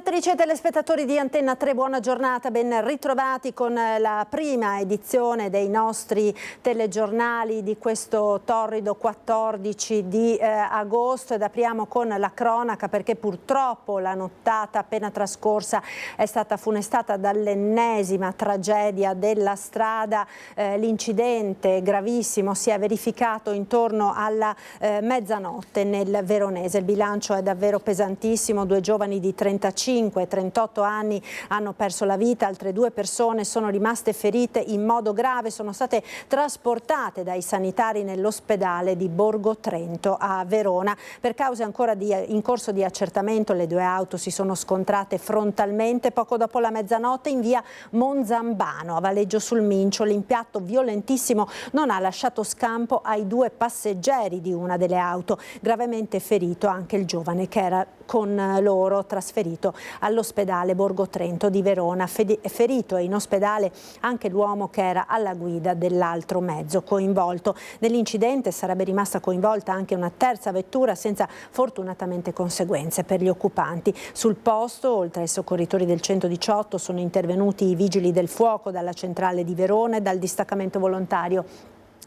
Telespettatrici e telespettatori di Antenna 3, buona giornata, ben ritrovati con la prima edizione dei nostri telegiornali di questo torrido 14 di agosto ed apriamo con la cronaca perché purtroppo la nottata appena trascorsa è stata funestata dall'ennesima tragedia della strada. L'incidente gravissimo si è verificato intorno alla mezzanotte nel Veronese. Il bilancio è davvero pesantissimo, 2 giovani di 35 e 38 anni hanno perso la vita, altre 2 persone sono rimaste ferite in modo grave, sono state trasportate dai sanitari nell'ospedale di Borgo Trento a Verona. Per cause ancora in corso di accertamento, le 2 auto si sono scontrate frontalmente poco dopo la mezzanotte in via Monzambano a Valeggio sul Mincio. L'impatto violentissimo non ha lasciato scampo ai 2 passeggeri di una delle auto, gravemente ferito anche il giovane che era con loro, trasferito all'ospedale Borgo Trento di Verona. Ferito e in ospedale anche l'uomo che era alla guida dell'altro mezzo coinvolto. Nell'incidente sarebbe rimasta coinvolta anche una terza vettura senza fortunatamente conseguenze per gli occupanti. Sul posto, oltre ai soccorritori del 118, sono intervenuti i vigili del fuoco dalla centrale di Verona e dal distaccamento volontario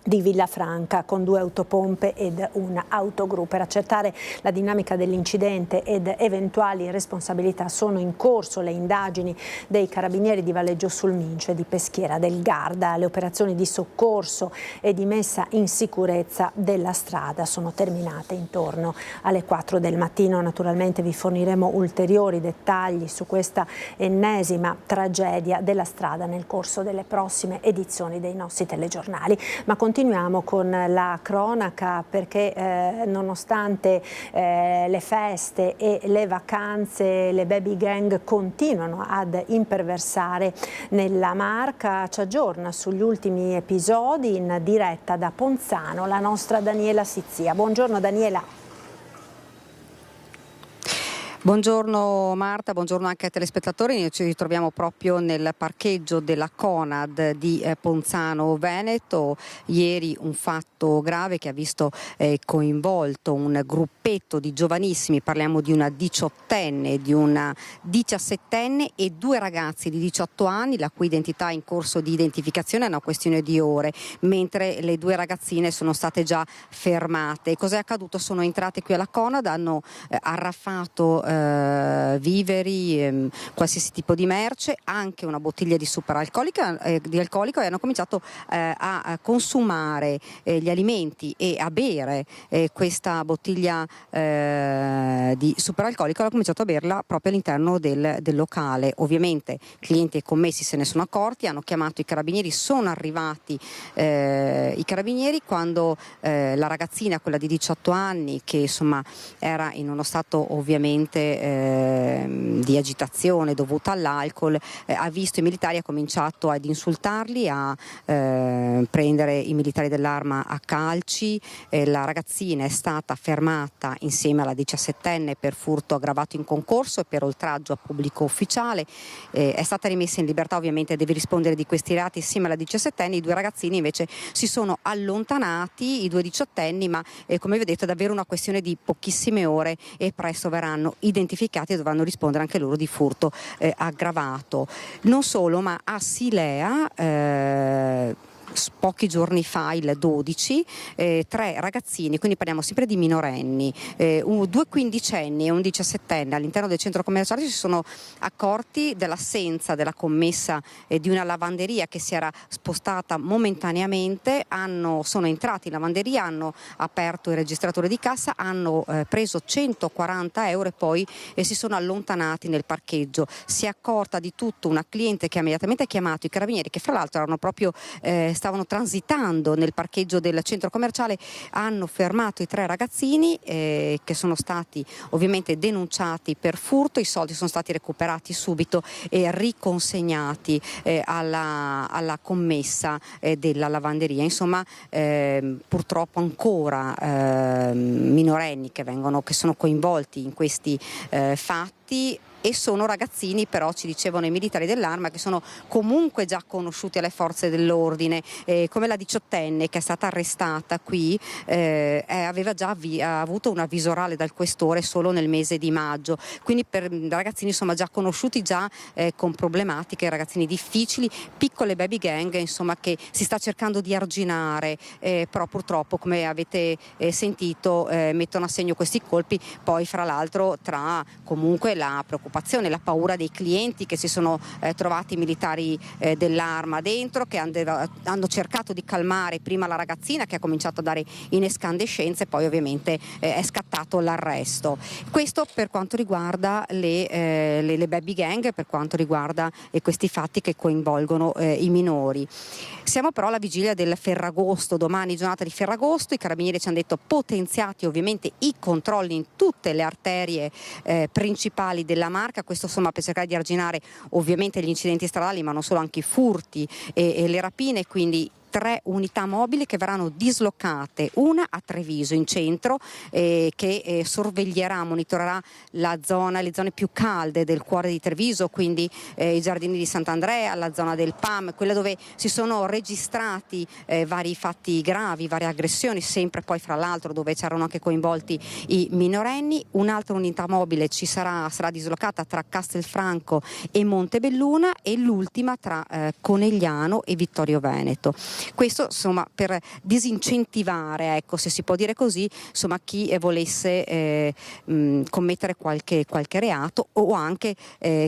di Villafranca con 2 autopompe ed un autogru. Per accertare la dinamica dell'incidente ed eventuali responsabilità sono in corso le indagini dei carabinieri di Valeggio sul Mincio e di Peschiera del Garda. Le operazioni di soccorso e di messa in sicurezza della strada sono terminate intorno alle 4 del mattino. Naturalmente vi forniremo ulteriori dettagli su questa ennesima tragedia della strada nel corso delle prossime edizioni dei nostri telegiornali. Ma continuiamo con la cronaca perché nonostante le feste e le vacanze, le baby gang continuano ad imperversare nella Marca. Ci aggiorna sugli ultimi episodi in diretta da Ponzano la nostra Daniela Sizzia. Buongiorno Daniela. Buongiorno Marta, buongiorno anche ai telespettatori. Noi ci ritroviamo proprio nel parcheggio della Conad di Ponzano Veneto. Ieri un fatto grave che ha visto coinvolto un gruppetto di giovanissimi, parliamo di una 18enne, di una 17enne e 2 ragazzi di 18 anni, la cui identità è in corso di identificazione, è una questione di ore, mentre le 2 ragazzine sono state già fermate. Cos'è accaduto? Sono entrate qui alla Conad, hanno arraffato viveri, qualsiasi tipo di merce, anche una bottiglia di superalcolico e hanno cominciato a consumare gli alimenti e a bere questa bottiglia di superalcolico. Hanno cominciato a berla proprio all'interno del locale. Ovviamente clienti e commessi se ne sono accorti, hanno chiamato i carabinieri, sono arrivati i carabinieri quando la ragazzina, quella di 18 anni, che insomma era in uno stato ovviamente di agitazione dovuta all'alcol, ha visto i militari, ha cominciato ad insultarli, a prendere i militari dell'arma a calci. La ragazzina è stata fermata insieme alla 17enne per furto aggravato in concorso e per oltraggio a pubblico ufficiale, è stata rimessa in libertà, ovviamente deve rispondere di questi reati insieme alla 17enne. I 2 ragazzini invece si sono allontanati, i 2 diciottenni, ma come vedete è davvero una questione di pochissime ore e presto verranno identificati e dovranno rispondere anche loro di furto aggravato. Non solo, ma a Silea pochi giorni fa, il 12, 3 ragazzini, quindi parliamo sempre di minorenni, 2 quindicenni e un 17enne all'interno del centro commerciale si sono accorti dell'assenza della commessa di una lavanderia che si era spostata momentaneamente. Sono entrati in lavanderia, hanno aperto il registratore di cassa, hanno preso 140 euro e poi si sono allontanati nel parcheggio. Si è accorta di tutto una cliente che ha immediatamente chiamato i carabinieri, che fra l'altro erano proprio stavano transitando nel parcheggio del centro commerciale. Hanno fermato i 3 ragazzini che sono stati ovviamente denunciati per furto. I soldi sono stati recuperati subito e riconsegnati alla commessa della lavanderia. Insomma, purtroppo ancora minorenni che sono coinvolti in questi fatti. adulti e sono ragazzini, però ci dicevano i militari dell'Arma, che sono comunque già conosciuti alle forze dell'ordine, come la 18enne che è stata arrestata qui, aveva già avuto una visorale dal questore solo nel mese di maggio, quindi per ragazzini insomma già conosciuti, già con problematiche, ragazzini difficili, piccole baby gang insomma che si sta cercando di arginare, però purtroppo, come avete sentito, mettono a segno questi colpi, poi fra l'altro tra comunque la preoccupazione, la paura dei clienti che si sono trovati militari dell'Arma dentro, che hanno cercato di calmare prima la ragazzina, che ha cominciato a dare in escandescenze, poi ovviamente è scattato l'arresto. Questo per quanto riguarda le baby gang, per quanto riguarda questi fatti che coinvolgono i minori. Siamo però alla vigilia del Ferragosto, domani giornata di Ferragosto, i carabinieri ci hanno detto potenziati ovviamente i controlli in tutte le arterie principali della Marca, questo insomma per cercare di arginare ovviamente gli incidenti stradali, ma non solo, anche i furti e le rapine, quindi 3 unità mobili che verranno dislocate, una a Treviso in centro che sorveglierà, monitorerà le zone più calde del cuore di Treviso, quindi i giardini di Sant'Andrea, la zona del PAM, quella dove si sono registrati vari fatti gravi, varie aggressioni, sempre poi fra l'altro dove c'erano anche coinvolti i minorenni. Un'altra unità mobile sarà dislocata tra Castelfranco e Montebelluna e l'ultima tra Conegliano e Vittorio Veneto. Questo insomma per disincentivare, ecco, se si può dire così, insomma chi volesse commettere qualche reato, o anche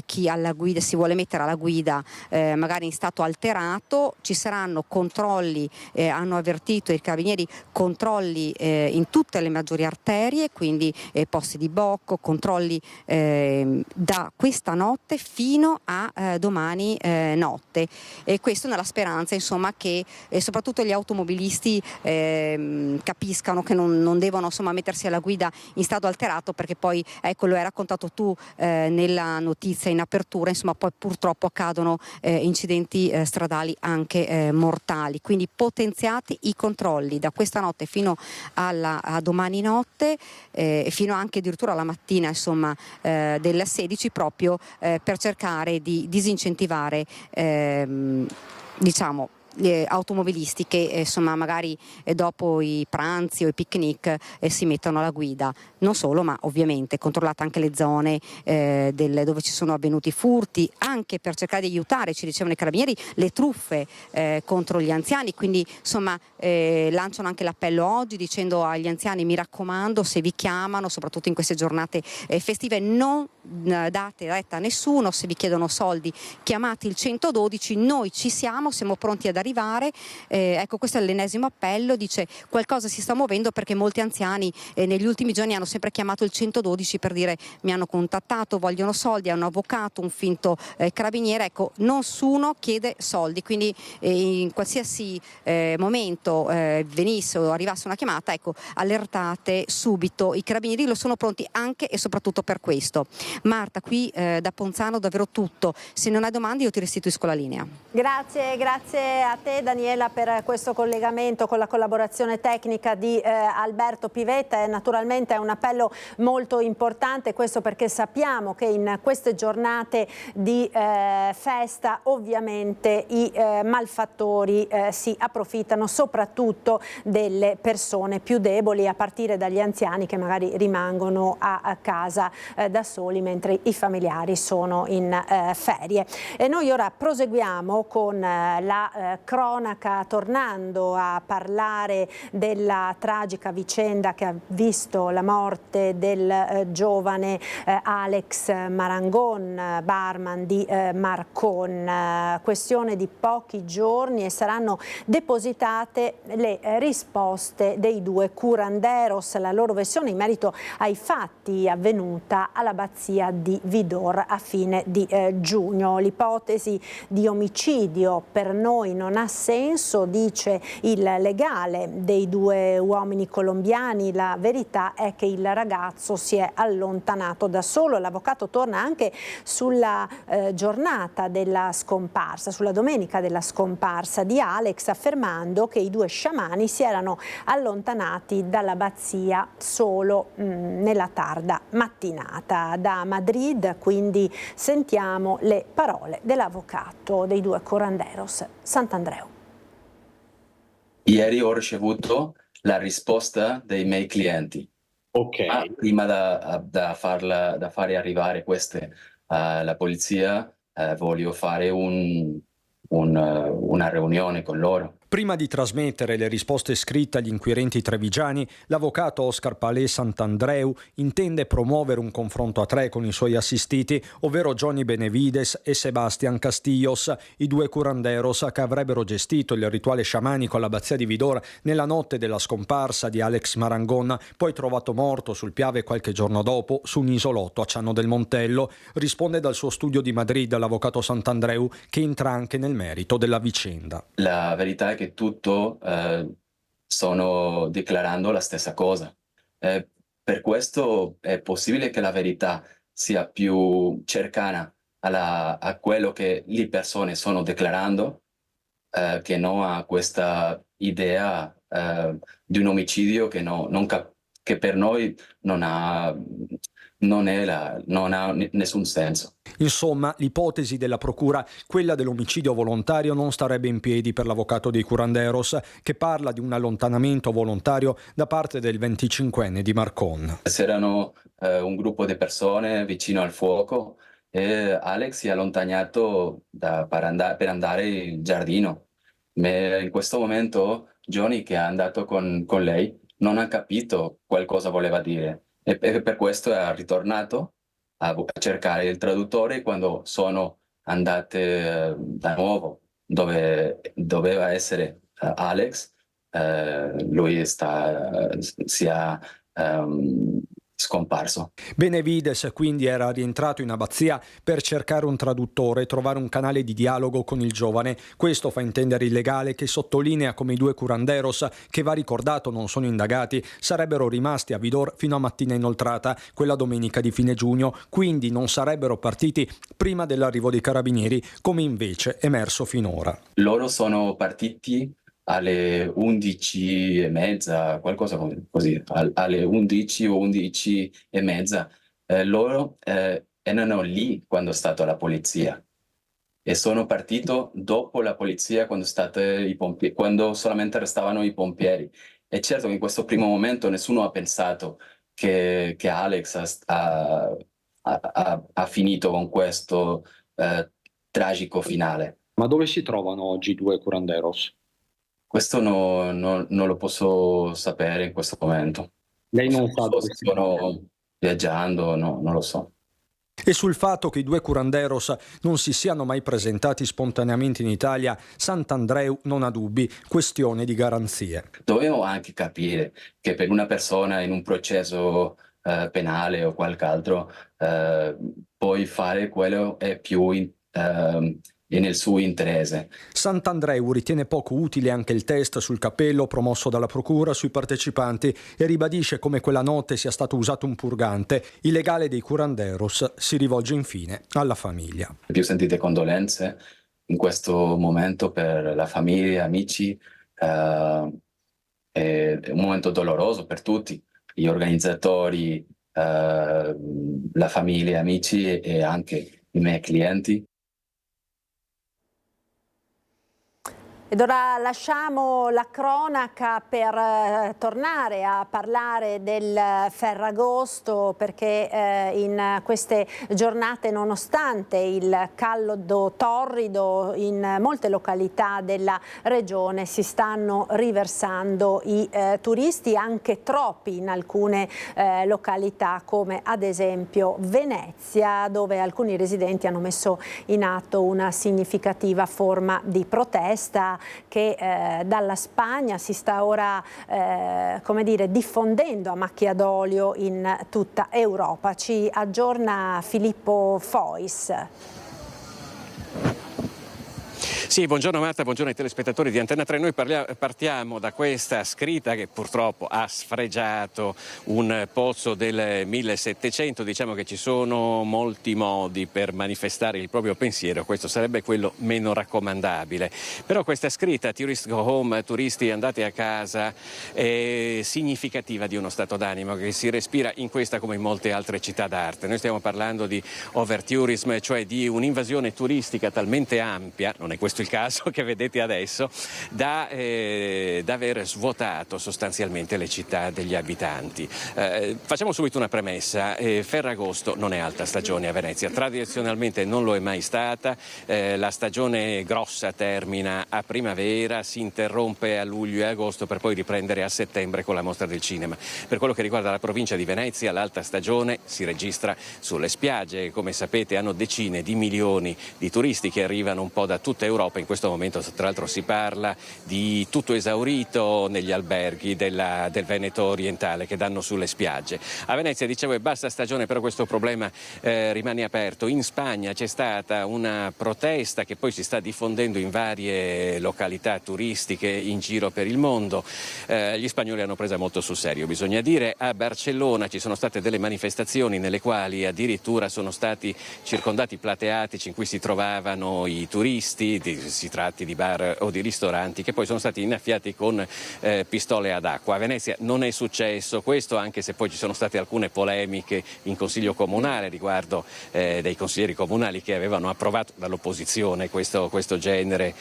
chi alla guida si vuole mettere alla guida magari in stato alterato. Ci saranno controlli, hanno avvertito i carabinieri, controlli in tutte le maggiori arterie, quindi posti di blocco, controlli da questa notte fino a domani notte, e questo nella speranza insomma che soprattutto gli automobilisti capiscano che non devono insomma mettersi alla guida in stato alterato, perché poi, ecco, lo hai raccontato tu nella notizia in apertura, insomma poi purtroppo accadono incidenti stradali anche mortali, quindi potenziati i controlli da questa notte fino a domani notte, fino anche addirittura alla mattina insomma del 16, proprio per cercare di disincentivare diciamo automobilisti che insomma magari dopo i pranzi o i picnic si mettono alla guida. Non solo, ma ovviamente controllate anche le zone dove ci sono avvenuti furti, anche per cercare di aiutare, ci dicevano i carabinieri, le truffe contro gli anziani, quindi insomma lanciano anche l'appello oggi dicendo agli anziani: mi raccomando, se vi chiamano soprattutto in queste giornate festive non date retta a nessuno, se vi chiedono soldi chiamate il 112, noi ci siamo pronti ad arrivare. Ecco, questo è l'ennesimo appello, dice qualcosa si sta muovendo, perché molti anziani negli ultimi giorni hanno sempre chiamato il 112 per dire: mi hanno contattato, vogliono soldi, hanno avvocato un finto carabiniere. Ecco, nessuno chiede soldi, quindi in qualsiasi momento venisse o arrivasse una chiamata, ecco, allertate subito, i carabinieri lo sono pronti anche e soprattutto per questo. Marta, qui da Ponzano davvero tutto, se non hai domande io ti restituisco la linea. Grazie a te Daniela per questo collegamento con la collaborazione tecnica di Alberto Pivetta. Naturalmente è un appello molto importante, questo perché sappiamo che in queste giornate di festa ovviamente i malfattori si approfittano soprattutto delle persone più deboli, a partire dagli anziani che magari rimangono a casa da soli mentre i familiari sono in ferie. E noi ora proseguiamo con la cronaca, tornando a parlare della tragica vicenda che ha visto la morte del giovane Alex Marangon, barman di Marcon. Questione di pochi giorni e saranno depositate le risposte dei 2 curanderos, la loro versione in merito ai fatti avvenuta all'abbazia di Vidor a fine di giugno. L'ipotesi di omicidio per noi non ha senso, dice il legale dei 2 uomini colombiani. La verità è che il ragazzo si è allontanato da solo. L'avvocato torna anche sulla giornata della scomparsa, sulla domenica della scomparsa di Alex, affermando che i 2 sciamani si erano allontanati dall'abbazia solo nella tarda mattinata. Da a Madrid, quindi sentiamo le parole dell'avvocato dei due curanderos, Sant'Andreu. Ieri ho ricevuto la risposta dei miei clienti. Ok. Prima da fare arrivare queste alla polizia, voglio fare una riunione con loro. Prima di trasmettere le risposte scritte agli inquirenti trevigiani, l'avvocato Oscar Palé Sant'Andreu intende promuovere un confronto a tre con i suoi assistiti, ovvero Johnny Benevides e Sebastián Castillos, i due curanderos che avrebbero gestito il rituale sciamanico all'abbazia di Vidor nella notte della scomparsa di Alex Marangon, poi trovato morto sul Piave qualche giorno dopo su un isolotto a Ciano del Montello. Risponde dal suo studio di Madrid l'avvocato Sant'Andreu, che entra anche nel merito della vicenda. La verità è che tutto sono dichiarando la stessa cosa. Per questo è possibile che la verità sia più cercana a quello che le persone stanno dichiarando che non a questa idea di un omicidio che per noi non ha nessun senso. Insomma, l'ipotesi della procura, quella dell'omicidio volontario, non starebbe in piedi per l'avvocato dei curanderos, che parla di un allontanamento volontario da parte del 25enne di Marcon. C'erano un gruppo di persone vicino al fuoco e Alex si è allontanato per andare in giardino. Ma in questo momento Johnny, che è andato con lei, non ha capito cosa voleva dire e per questo è ritornato a cercare il traduttore. Quando sono andate da nuovo dove doveva essere Alex, lui si è scomparso. Benevides quindi era rientrato in abbazia per cercare un traduttore e trovare un canale di dialogo con il giovane. Questo fa intendere il legale, che sottolinea come i due curanderos, che va ricordato non sono indagati, sarebbero rimasti a Vidor fino a mattina inoltrata, quella domenica di fine giugno, quindi non sarebbero partiti prima dell'arrivo dei carabinieri, come invece emerso finora. Loro sono partiti alle 11:30, qualcosa così, alle 11 o 11:30. Loro erano lì quando è stata la polizia e sono partito dopo la polizia quando solamente restavano i pompieri. E certo che in questo primo momento nessuno ha pensato che Alex ha finito con questo tragico finale. Ma dove si trovano oggi i due curanderos? Questo non lo posso sapere in questo momento. Lei non sa dove se sono viaggiando, no, non lo so. E sul fatto che i due curanderos non si siano mai presentati spontaneamente in Italia, Sant'Andreu non ha dubbi, questione di garanzie. Dovevo anche capire che per una persona in un processo penale o qualche altro poi fare quello è più nel suo interesse. Sant'Andreu ritiene poco utile anche il test sul cappello promosso dalla procura sui partecipanti e ribadisce come quella notte sia stato usato un purgante. Il legale dei curanderos si rivolge infine alla famiglia. Più sentite condolenze in questo momento per la famiglia, amici. È un momento doloroso per tutti, gli organizzatori, la famiglia, amici e anche i miei clienti. Ed ora lasciamo la cronaca per tornare a parlare del Ferragosto, perché in queste giornate, nonostante il caldo torrido in molte località della regione, si stanno riversando i turisti, anche troppi in alcune località come ad esempio Venezia, dove alcuni residenti hanno messo in atto una significativa forma di protesta che dalla Spagna si sta ora come dire, diffondendo a macchia d'olio in tutta Europa. Ci aggiorna Filippo Fois. Sì, buongiorno Marta, buongiorno ai telespettatori di Antenna 3. Noi partiamo da questa scritta che purtroppo ha sfregiato un pozzo del 1700. Diciamo che ci sono molti modi per manifestare il proprio pensiero, questo sarebbe quello meno raccomandabile. Però questa scritta, Tourists Go Home, turisti andate a casa, è significativa di uno stato d'animo che si respira in questa come in molte altre città d'arte. Noi stiamo parlando di overtourism, cioè di un'invasione turistica talmente ampia, non è questo il caso che vedete adesso, da aver svuotato sostanzialmente le città degli abitanti. Facciamo subito una premessa: Ferragosto non è alta stagione a Venezia, tradizionalmente non lo è mai stata. La stagione grossa termina a primavera, si interrompe a luglio e agosto per poi riprendere a settembre con la mostra del cinema. Per quello che riguarda la provincia di Venezia, l'alta stagione si registra sulle spiagge. Come sapete, hanno decine di milioni di turisti che arrivano un po' da tutta Europa. In questo momento tra l'altro si parla di tutto esaurito negli alberghi del Veneto orientale che danno sulle spiagge. A Venezia, dicevo, è bassa stagione, però questo problema rimane aperto. In Spagna c'è stata una protesta che poi si sta diffondendo in varie località turistiche in giro per il mondo. Gli spagnoli hanno presa molto sul serio, bisogna dire. A Barcellona ci sono state delle manifestazioni nelle quali addirittura sono stati circondati plateati in cui si trovavano i turisti, si tratti di bar o di ristoranti, che poi sono stati innaffiati con pistole ad acqua. A Venezia non è successo questo, anche se poi ci sono state alcune polemiche in Consiglio Comunale riguardo dei consiglieri comunali che avevano approvato dall'opposizione questo genere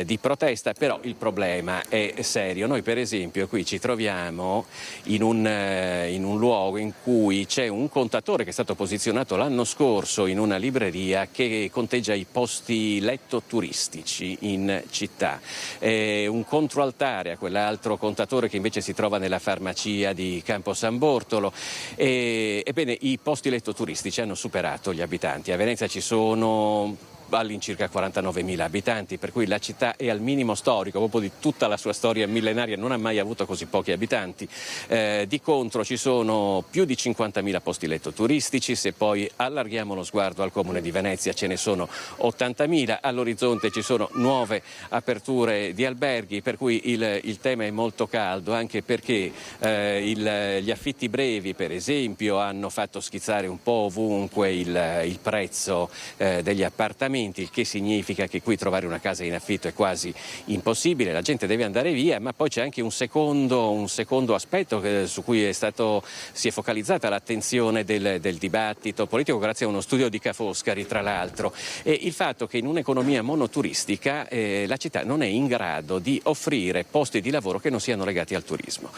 di protesta. Però il problema è serio. Noi per esempio qui ci troviamo in un luogo in cui c'è un contatore che è stato posizionato l'anno scorso in una libreria che conteggia i posti letto turistici in città. Un controaltare a quell'altro contatore che invece si trova nella farmacia di Campo San Bortolo. Ebbene, i posti letto turistici hanno superato gli abitanti. A Venezia ci sono all'incirca 49.000 abitanti, per cui la città è al minimo storico, proprio di tutta la sua storia millenaria, non ha mai avuto così pochi abitanti. Di contro ci sono più di 50.000 posti letto turistici. Se poi allarghiamo lo sguardo al Comune di Venezia ce ne sono 80.000, all'orizzonte ci sono nuove aperture di alberghi, per cui il tema è molto caldo, anche perché gli affitti brevi per esempio hanno fatto schizzare un po' ovunque il prezzo degli appartamenti, il che significa che qui trovare una casa in affitto è quasi impossibile. La gente deve andare via, ma poi c'è anche un secondo aspetto su cui si è focalizzata l'attenzione del dibattito politico grazie a uno studio di Ca' Foscari, tra l'altro, e il fatto che in un'economia monoturistica la città non è in grado di offrire posti di lavoro che non siano legati al turismo.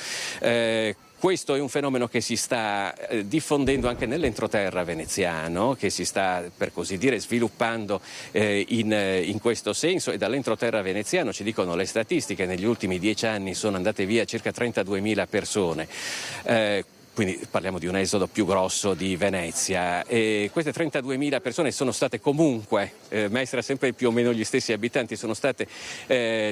Questo è un fenomeno che si sta diffondendo anche nell'entroterra veneziano, che si sta, per così dire, sviluppando in questo senso, e dall'entroterra veneziano, ci dicono le statistiche, negli ultimi 10 anni sono andate via circa 32.000 persone. Quindi parliamo di un esodo più grosso di Venezia, e queste 32.000 persone sono state comunque, maestra sempre più o meno gli stessi abitanti, sono state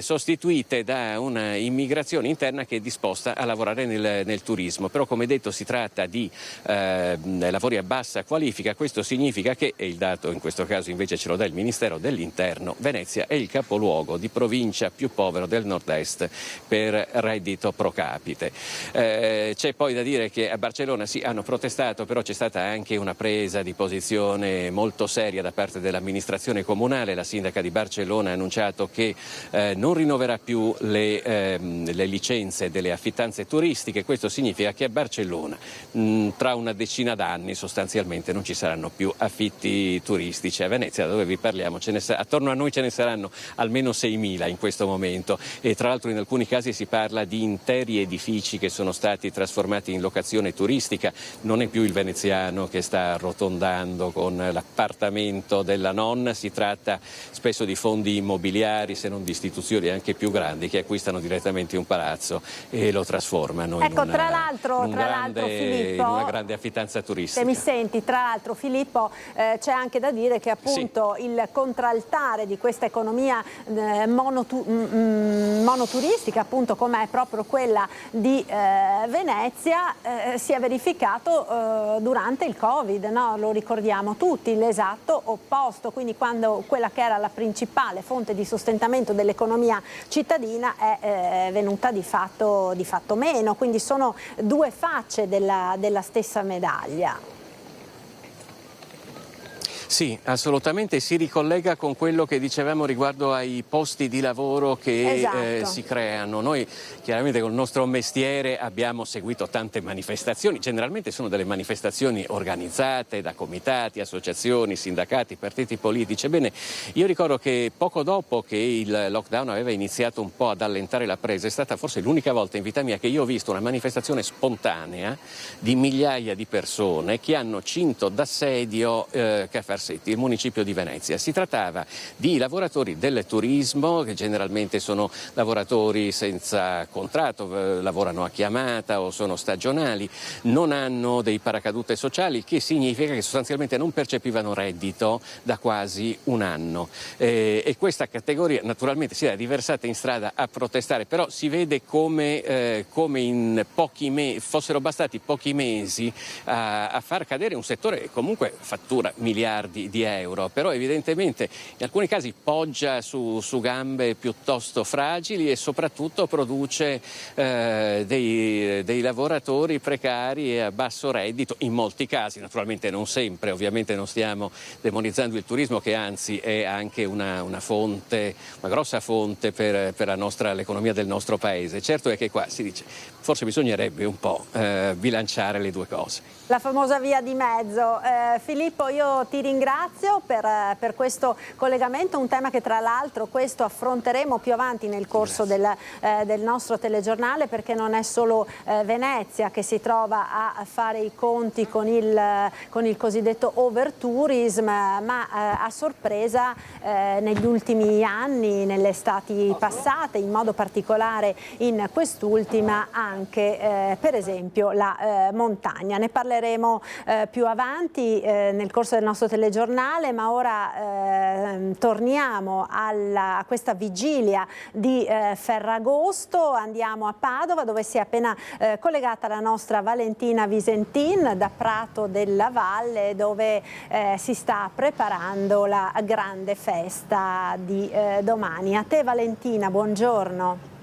sostituite da una immigrazione interna che è disposta a lavorare nel turismo. Però, come detto, si tratta di lavori a bassa qualifica. Questo significa che, e il dato in questo caso invece ce lo dà il Ministero dell'Interno, Venezia è il capoluogo di provincia più povero del nord-est per reddito pro capite. C'è poi da dire che a Barcellona sì, hanno protestato, però c'è stata anche una presa di posizione molto seria da parte dell'amministrazione comunale. La sindaca di Barcellona ha annunciato che non rinnoverà più le licenze delle affittanze turistiche. Questo significa che a Barcellona tra una decina d'anni sostanzialmente non ci saranno più affitti turistici. A Venezia, dove vi parliamo, attorno a noi ce ne saranno almeno 6.000 in questo momento, e tra l'altro in alcuni casi si parla di interi edifici che sono stati trasformati in locazione turistica. Non è più il veneziano che sta arrotondando con l'appartamento della nonna, si tratta spesso di fondi immobiliari, se non di istituzioni anche più grandi, che acquistano direttamente un palazzo e lo trasformano in una grande affittanza turistica. Se mi senti, tra l'altro Filippo, c'è anche da dire che appunto il contraltare di questa economia monoturistica, appunto come è proprio quella di Venezia, si è verificato durante il Covid, no? Lo ricordiamo tutti, l'esatto opposto, quindi quando quella che era la principale fonte di sostentamento dell'economia cittadina è venuta di fatto meno, quindi sono due facce della stessa medaglia. Sì, assolutamente, si ricollega con quello che dicevamo riguardo ai posti di lavoro che si creano. Noi chiaramente col nostro mestiere abbiamo seguito tante manifestazioni, generalmente sono delle manifestazioni organizzate da comitati, associazioni, sindacati, partiti politici. Ebbene, io ricordo che poco dopo che il lockdown aveva iniziato un po' ad allentare la presa, è stata forse l'unica volta in vita mia che io ho visto una manifestazione spontanea di migliaia di persone che hanno cinto d'assedio Caffè Arsetti, il municipio di Venezia. Si trattava di lavoratori del turismo, che generalmente sono lavoratori senza contratto, lavorano a chiamata o sono stagionali, non hanno dei paracadute sociali, che significa che sostanzialmente non percepivano reddito da quasi un anno. E questa categoria naturalmente si è riversata in strada a protestare, però si vede come in pochi mesi, fossero bastati pochi mesi a far cadere un settore che comunque fattura miliardi di euro, però evidentemente in alcuni casi poggia su gambe piuttosto fragili e soprattutto produce dei lavoratori precari e a basso reddito, in molti casi, naturalmente non sempre, ovviamente non stiamo demonizzando il turismo, che anzi è anche una grossa fonte per l'economia del nostro paese. Certo è che qua si dice forse bisognerebbe un po' bilanciare le due cose. La famosa via di mezzo. Filippo, io ti ringrazio per questo collegamento, un tema che tra l'altro questo affronteremo più avanti nel corso del nostro telegiornale, perché non è solo Venezia che si trova a fare i conti con il cosiddetto overtourism, ma a sorpresa negli ultimi anni, nelle estati passate, in modo particolare in quest'ultima, anche per esempio la montagna. Ne parleremo più avanti nel corso del nostro telegiornale, ma ora torniamo a questa vigilia di Ferragosto. Andiamo a Padova, dove si è appena collegata la nostra Valentina Visentin da Prato della Valle, dove si sta preparando la grande festa di domani. A te Valentina, buongiorno.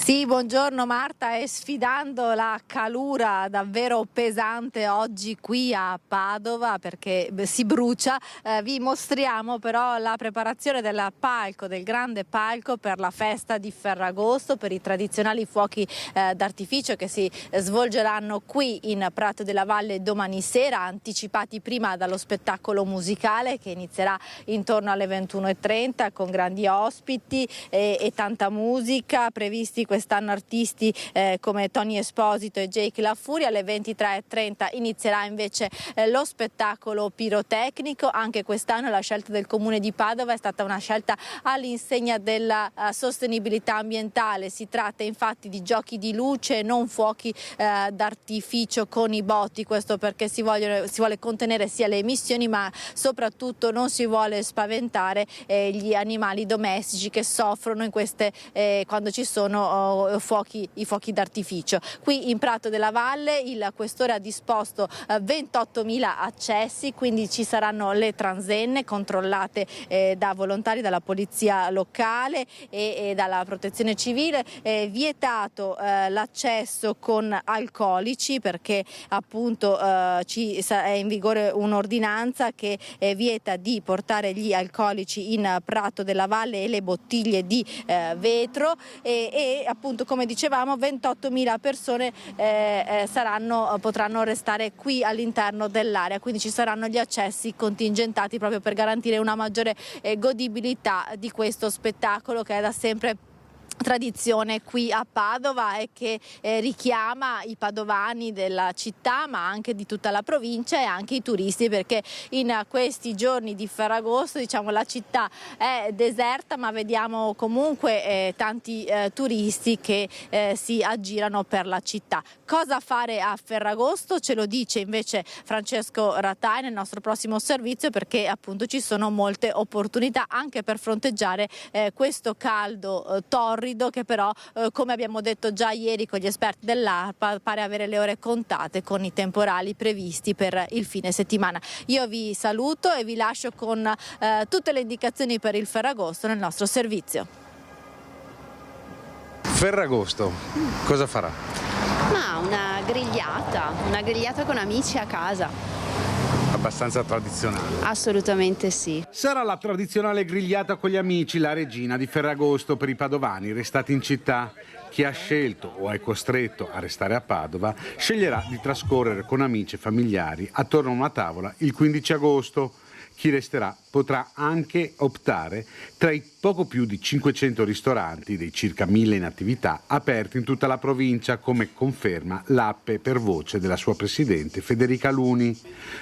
Sì, buongiorno Marta, e sfidando la calura davvero pesante oggi qui a Padova, perché si brucia, vi mostriamo però la preparazione del grande palco per la festa di Ferragosto, per i tradizionali fuochi d'artificio che si svolgeranno qui in Prato della Valle domani sera, anticipati prima dallo spettacolo musicale che inizierà intorno alle 21:30 con grandi ospiti e tanta musica. Previsti quest'anno artisti come Tony Esposito e Jake La Furia. Alle 23:30 inizierà invece lo spettacolo pirotecnico. Anche quest'anno la scelta del Comune di Padova è stata una scelta all'insegna della sostenibilità ambientale. Si tratta infatti di giochi di luce, non fuochi d'artificio con i botti, questo perché si vuole contenere sia le emissioni, ma soprattutto non si vuole spaventare gli animali domestici che soffrono in queste quando ci sono i fuochi d'artificio. Qui in Prato della Valle il questore ha disposto 28.000 accessi, quindi ci saranno le transenne controllate da volontari, dalla polizia locale e dalla protezione civile. Vietato l'accesso con alcolici, perché appunto è in vigore un'ordinanza che vieta di portare gli alcolici in Prato della Valle e le bottiglie di vetro, e appunto, come dicevamo, 28.000 persone potranno restare qui all'interno dell'area, quindi ci saranno gli accessi contingentati proprio per garantire una maggiore godibilità di questo spettacolo che è da sempre tradizione qui a Padova e che richiama i padovani della città, ma anche di tutta la provincia, e anche i turisti, perché in questi giorni di Ferragosto, diciamo, la città è deserta, ma vediamo comunque tanti turisti che si aggirano per la città. Cosa fare a Ferragosto? Ce lo dice invece Francesco Ratai nel nostro prossimo servizio, perché appunto ci sono molte opportunità anche per fronteggiare questo caldo torrido torrido che però, come abbiamo detto già ieri con gli esperti dell'ARPA, pare avere le ore contate con i temporali previsti per il fine settimana. Io vi saluto e vi lascio con tutte le indicazioni per il Ferragosto nel nostro servizio. Ferragosto, cosa farà? Ma una grigliata con amici a casa. Abbastanza tradizionale. Assolutamente sì. Sarà la tradizionale grigliata con gli amici, la regina di Ferragosto per i padovani restati in città. Chi ha scelto o è costretto a restare a Padova sceglierà di trascorrere con amici e familiari attorno a una tavola il 15 agosto. Chi resterà potrà anche optare tra i poco più di 500 ristoranti, dei circa 1000 in attività, aperti in tutta la provincia, come conferma l'app per voce della sua presidente Federica Luni.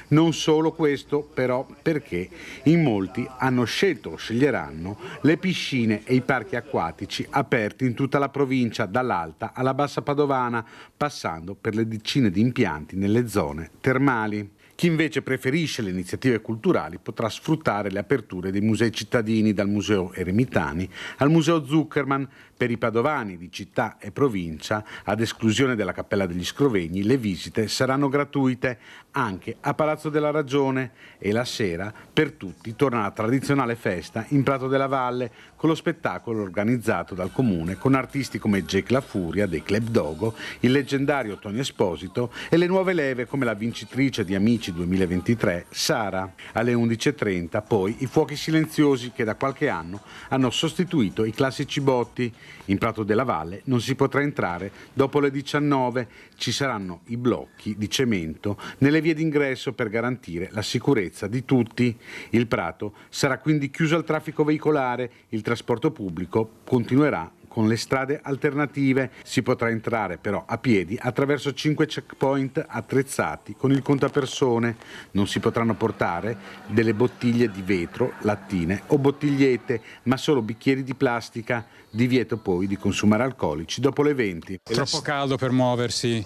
Non solo questo, però, perché in molti hanno scelto o sceglieranno le piscine e i parchi acquatici aperti in tutta la provincia, dall'alta alla bassa padovana, passando per le decine di impianti nelle zone termali. Chi invece preferisce le iniziative culturali potrà sfruttare le aperture dei musei cittadini, dal Museo Eremitani al Museo Zuckerman. Per i padovani di città e provincia, ad esclusione della Cappella degli Scrovegni, le visite saranno gratuite anche a Palazzo della Ragione, e la sera per tutti torna la tradizionale festa in Prato della Valle, con lo spettacolo organizzato dal comune con artisti come Jake La Furia dei Club Dogo, il leggendario Tony Esposito e le nuove leve come la vincitrice di Amici 2023 Sara. Alle 11.30 poi i fuochi silenziosi che da qualche anno hanno sostituito i classici botti. In Prato della Valle non si potrà entrare dopo le 19, ci saranno i blocchi di cemento nelle vie d'ingresso per garantire la sicurezza di tutti. Il Prato sarà quindi chiuso al traffico veicolare, il trasporto pubblico continuerà con le strade alternative. Si potrà entrare però a piedi attraverso 5 checkpoint attrezzati con il contapersone. Non si potranno portare delle bottiglie di vetro, lattine o bottigliette, ma solo bicchieri di plastica. Divieto poi di consumare alcolici dopo le 20. Troppo caldo per muoversi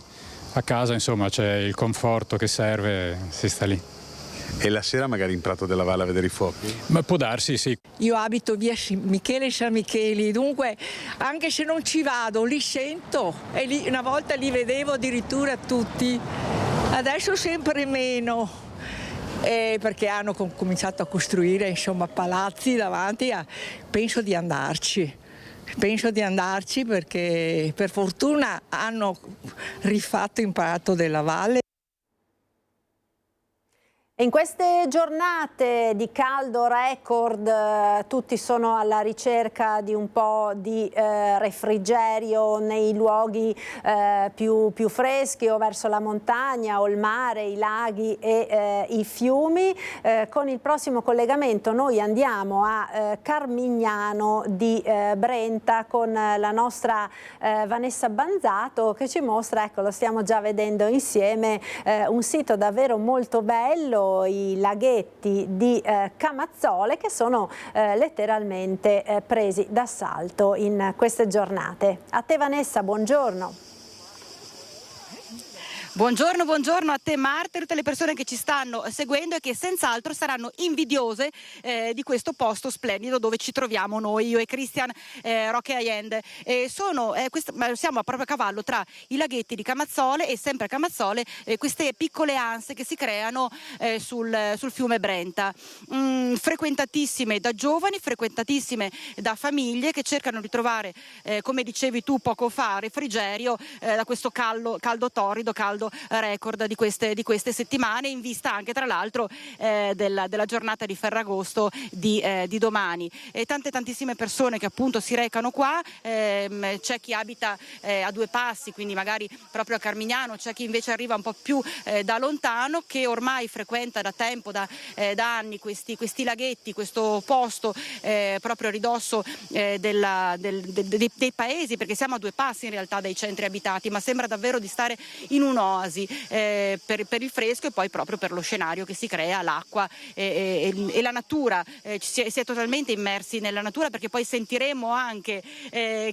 a casa, insomma c'è il conforto che serve, si sta lì. E la sera magari in Prato della Valle a vedere i fuochi? Ma può darsi, sì. Io abito via Michele San Micheli, dunque anche se non ci vado li sento, e lì, una volta li vedevo addirittura tutti, adesso sempre meno, perché hanno cominciato a costruire insomma palazzi davanti penso di andarci perché per fortuna hanno rifatto in Prato della Valle. In queste giornate di caldo record tutti sono alla ricerca di un po' di refrigerio nei luoghi più freschi, o verso la montagna o il mare, i laghi e i fiumi. Con il prossimo collegamento noi andiamo a Carmignano di Brenta con la nostra Vanessa Banzato, che ci mostra, ecco, lo stiamo già vedendo insieme, un sito davvero molto bello, i laghetti di Camazzole, che sono letteralmente presi d'assalto in queste giornate. A te Vanessa, buongiorno. Buongiorno a te Marta e tutte le persone che ci stanno seguendo e che senz'altro saranno invidiose di questo posto splendido dove ci troviamo noi, io e Christian Roque Allende. Siamo proprio a cavallo tra i laghetti di Camazzole e sempre a Camazzole queste piccole anse che si creano sul fiume Brenta, frequentatissime da giovani, frequentatissime da famiglie che cercano di trovare, come dicevi tu poco fa, refrigerio da questo caldo torrido, caldo record di queste settimane, in vista anche tra l'altro della giornata di Ferragosto di domani. E tantissime persone che appunto si recano qua, c'è chi abita a due passi, quindi magari proprio a Carmignano, c'è chi invece arriva un po' più da lontano, che ormai frequenta da tempo, da anni questi laghetti, questo posto proprio a ridosso dei paesi, perché siamo a due passi in realtà dai centri abitati, ma sembra davvero di stare in un'oasi per il fresco e poi proprio per lo scenario che si crea, l'acqua e la natura. Si è totalmente immersi nella natura, perché poi sentiremo anche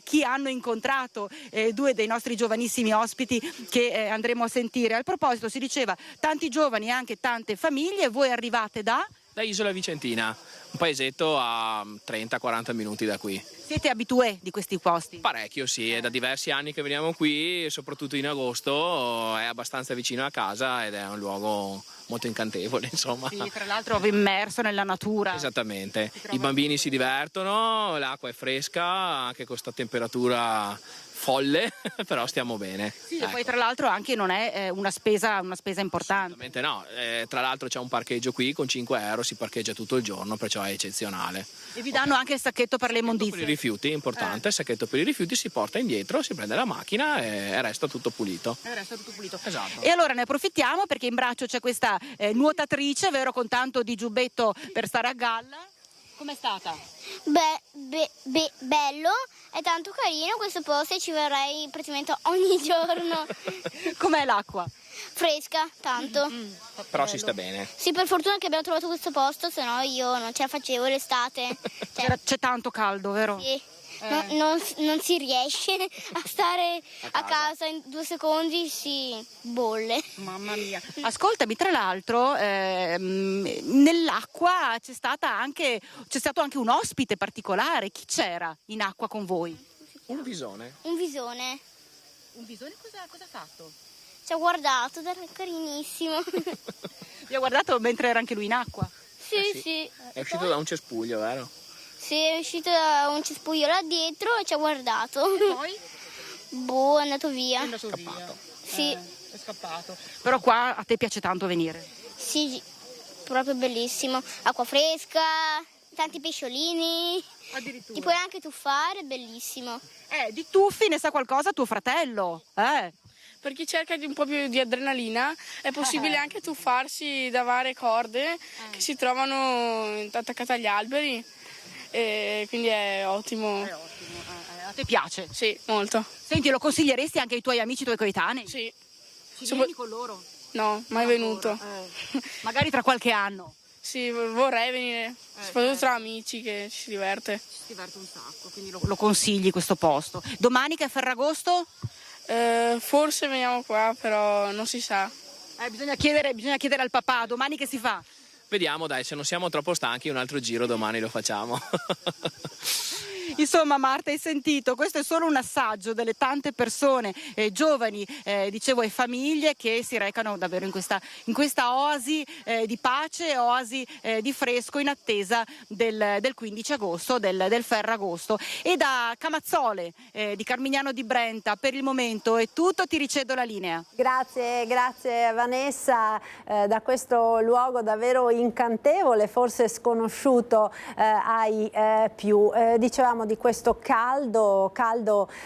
chi hanno incontrato due dei nostri giovanissimi ospiti che andremo a sentire. Al proposito, si diceva tanti giovani e anche tante famiglie. Voi arrivate da Da Isola Vicentina, un paesetto a 30-40 minuti da qui. Siete abitué di questi posti? Parecchio, sì, è da diversi anni che veniamo qui, soprattutto in agosto, è abbastanza vicino a casa ed è un luogo molto incantevole, insomma. Sì, tra l'altro immerso nella natura. Esattamente, i bambini si divertono, l'acqua è fresca, anche con questa temperatura folle, però stiamo bene. Sì, e poi tra l'altro anche non è una spesa importante. Assolutamente no, tra l'altro c'è un parcheggio qui, con 5 euro si parcheggia tutto il giorno, perciò è eccezionale. E vi danno anche il sacchetto per le immondizie? Per i rifiuti, importante, il sacchetto per i rifiuti si porta indietro, si prende la macchina e resta tutto pulito. Esatto. E allora ne approfittiamo perché in braccio c'è questa nuotatrice, vero, con tanto di giubbetto per stare a galla. Com'è stata? Bello, è tanto carino questo posto e ci verrei praticamente ogni giorno. Com'è l'acqua? Fresca, tanto. Però si sta bene. Sì, per fortuna che abbiamo trovato questo posto, se no io non ce la facevo l'estate. C'è tanto caldo, vero? Sì. Non si riesce a stare a casa in 2 secondi, si bolle. Mamma mia. Ascoltami, tra l'altro nell'acqua c'è stato anche un ospite particolare. Chi c'era in acqua con voi? Un visone. Un visone. Un visone cosa ha fatto? Ci ha guardato, era carinissimo. Vi ha guardato mentre era anche lui in acqua? Sì. È uscito da un cespuglio, vero? Sì, è uscito da un cespuglio là dietro e ci ha guardato. E poi? Boh, è andato via. È scappato. Sì. È scappato. Però qua a te piace tanto venire? Sì, proprio bellissimo. Acqua fresca, tanti pesciolini. Addirittura. Ti puoi anche tuffare, bellissimo. Di tuffi ne sa qualcosa tuo fratello? Per chi cerca un po' più di adrenalina è possibile anche tuffarsi da varie corde che si trovano attaccate agli alberi. E quindi è ottimo. A te piace? Sì, molto. Senti, lo consiglieresti anche ai tuoi amici, ai tuoi coetanei? Sì. Ci vieni con loro? No, mai venuto. Magari tra qualche anno. Sì, vorrei venire, soprattutto tra amici che ci si diverte. Ci si diverte un sacco, quindi lo consigli questo posto. Domani che è Ferragosto? Forse veniamo qua, però non si sa. Bisogna chiedere al papà, domani che si fa? Vediamo, dai, se non siamo troppo stanchi un altro giro domani lo facciamo. Insomma, Marta, hai sentito, questo è solo un assaggio delle tante persone giovani, dicevo, e famiglie che si recano davvero in questa oasi di pace, oasi di fresco in attesa del 15 agosto, del Ferragosto. E da Camazzole di Carmignano di Brenta per il momento è tutto, ti ricedo la linea. Grazie Vanessa, da questo luogo davvero incantevole, forse sconosciuto ai più. Dicevamo di questo caldo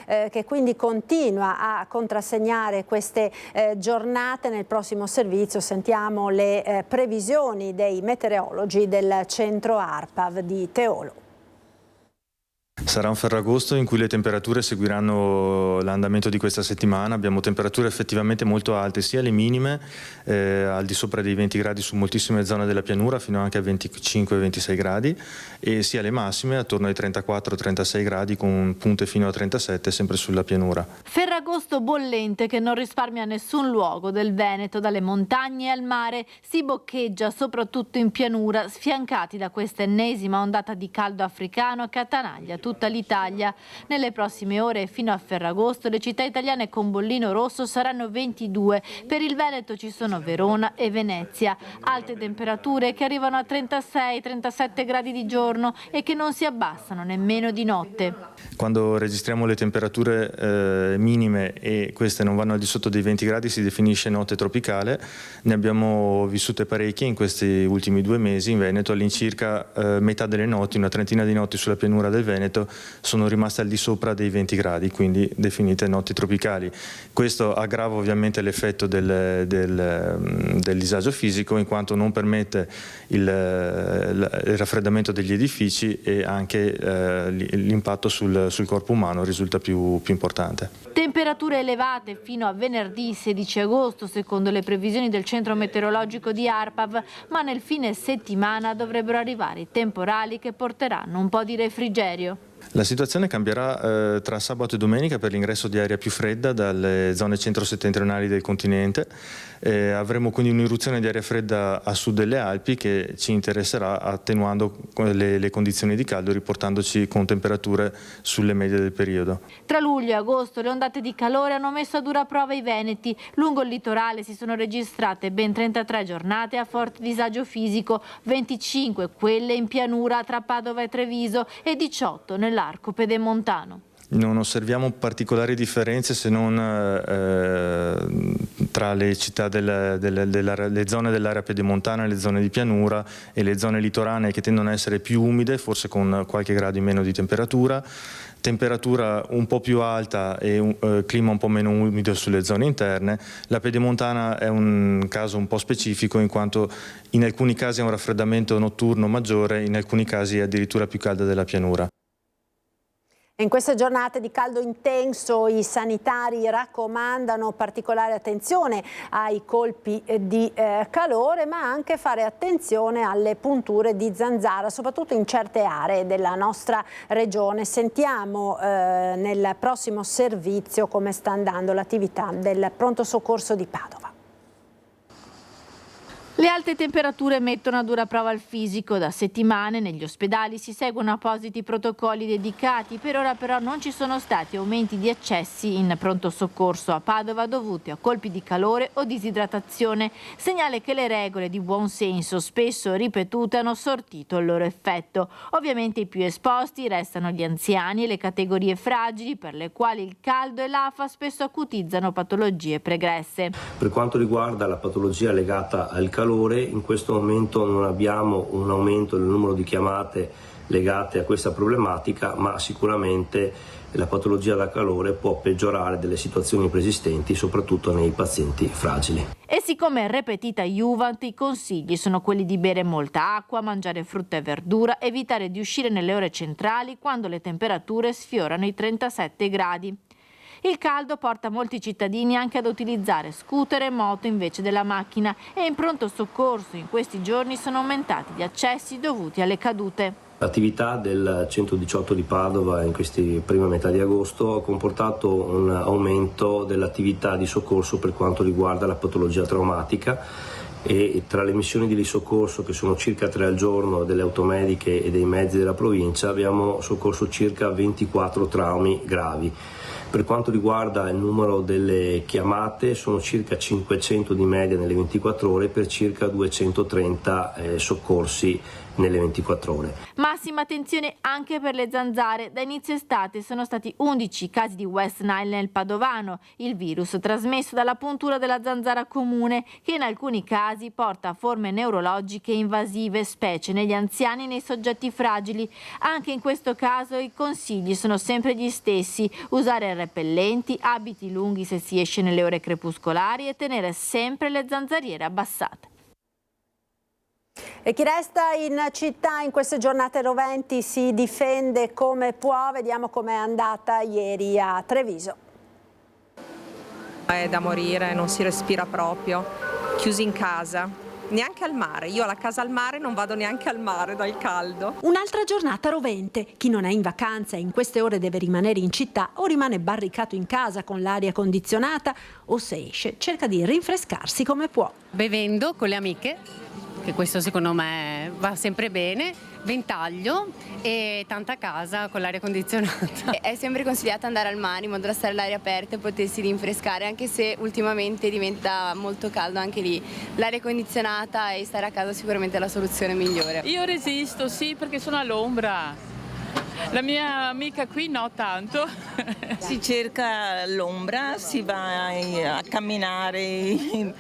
che quindi continua a contrassegnare queste giornate. Nel prossimo servizio sentiamo le previsioni dei meteorologi del centro ARPAV di Teolo. Sarà un Ferragosto in cui le temperature seguiranno l'andamento di questa settimana. Abbiamo temperature effettivamente molto alte, sia le minime al di sopra dei 20 gradi su moltissime zone della pianura, fino anche a 25-26 gradi, e sia le massime attorno ai 34-36 gradi con punte fino a 37 sempre sulla pianura. Ferragosto bollente che non risparmia nessun luogo del Veneto, dalle montagne al mare, si boccheggia soprattutto in pianura, sfiancati da questa ennesima ondata di caldo africano che attanaglia tutta l'Italia. Nelle prossime ore fino a Ferragosto le città italiane con bollino rosso saranno 22, per il Veneto ci sono Verona e Venezia. Alte temperature che arrivano a 36-37 gradi di giorno e che non si abbassano nemmeno di notte. Quando registriamo le temperature minime e queste non vanno al di sotto dei 20 gradi si definisce notte tropicale. Ne abbiamo vissute parecchie in questi ultimi 2 mesi in Veneto. All'incirca metà delle notti, una trentina di notti sulla pianura del Veneto, sono rimaste al di sopra dei 20 gradi, quindi definite notti tropicali. Questo aggrava ovviamente l'effetto del disagio fisico, in quanto non permette il raffreddamento degli edifici, e anche l'impatto sul corpo umano risulta più importante. Temperature elevate fino a venerdì 16 agosto secondo le previsioni del centro meteorologico di ARPAV, ma nel fine settimana dovrebbero arrivare i temporali che porteranno un po' di refrigerio. La situazione cambierà tra sabato e domenica per l'ingresso di aria più fredda dalle zone centro-settentrionali del continente. Avremo quindi un'irruzione di aria fredda a sud delle Alpi che ci interesserà attenuando le condizioni di caldo, riportandoci con temperature sulle medie del periodo. Tra luglio e agosto le ondate di calore hanno messo a dura prova i veneti. Lungo il litorale si sono registrate ben 33 giornate a forte disagio fisico, 25 quelle in pianura tra Padova e Treviso e 18 nell'arco pedemontano. Non osserviamo particolari differenze se non tra le città le zone dell'area pedemontana, le zone di pianura e le zone litoranee che tendono a essere più umide, forse con qualche grado in meno di temperatura un po' più alta e clima un po' meno umido sulle zone interne. La pedemontana è un caso un po' specifico in quanto in alcuni casi ha un raffreddamento notturno maggiore, in alcuni casi è addirittura più calda della pianura. In queste giornate di caldo intenso i sanitari raccomandano particolare attenzione ai colpi di calore, ma anche fare attenzione alle punture di zanzara, soprattutto in certe aree della nostra regione. Sentiamo nel prossimo servizio come sta andando l'attività del pronto soccorso di Padova. Le alte temperature mettono a dura prova il fisico. Da settimane negli ospedali si seguono appositi protocolli dedicati. Per ora però non ci sono stati aumenti di accessi in pronto soccorso a Padova dovuti a colpi di calore o disidratazione. Segnale che le regole di buon senso, spesso ripetute, hanno sortito il loro effetto. Ovviamente i più esposti restano gli anziani e le categorie fragili per le quali il caldo e l'afa spesso acutizzano patologie pregresse. Per quanto riguarda la patologia legata al calore, in questo momento non abbiamo un aumento del numero di chiamate legate a questa problematica, ma sicuramente la patologia da calore può peggiorare delle situazioni preesistenti, soprattutto nei pazienti fragili. E siccome è repetita iuvant, i consigli sono quelli di bere molta acqua, mangiare frutta e verdura, evitare di uscire nelle ore centrali quando le temperature sfiorano i 37 gradi. Il caldo porta molti cittadini anche ad utilizzare scooter e moto invece della macchina e in pronto soccorso in questi giorni sono aumentati gli accessi dovuti alle cadute. L'attività del 118 di Padova in questi prima metà di agosto ha comportato un aumento dell'attività di soccorso per quanto riguarda la patologia traumatica e tra le missioni di soccorso, che sono circa 3 al giorno, delle automediche e dei mezzi della provincia, abbiamo soccorso circa 24 traumi gravi. Per quanto riguarda il numero delle chiamate, sono circa 500 di media nelle 24 ore per circa 230 soccorsi nelle 24 ore. Massima attenzione anche per le zanzare. Da inizio estate sono stati 11 casi di West Nile nel Padovano, il virus trasmesso dalla puntura della zanzara comune che in alcuni casi porta a forme neurologiche invasive, specie negli anziani e nei soggetti fragili. Anche in questo caso i consigli sono sempre gli stessi: usare repellenti, abiti lunghi se si esce nelle ore crepuscolari e tenere sempre le zanzariere abbassate. E chi resta in città in queste giornate roventi si difende come può. Vediamo com'è andata ieri a Treviso. È da morire, non si respira proprio, chiusi in casa. Neanche al mare, io ho la casa al mare, non vado neanche al mare dal caldo. Un'altra giornata rovente. Chi non è in vacanza e in queste ore deve rimanere in città o rimane barricato in casa con l'aria condizionata o se esce cerca di rinfrescarsi come può. Bevendo con le amiche, che questo secondo me va sempre bene, ventaglio e tanta casa con l'aria condizionata. È sempre consigliato andare al mare in modo da stare all'aria aperta e potersi rinfrescare, anche se ultimamente diventa molto caldo anche lì. L'aria condizionata e stare a casa sicuramente è la soluzione migliore. Io resisto, sì, perché sono all'ombra. La mia amica qui no tanto. Si cerca l'ombra, si va a camminare,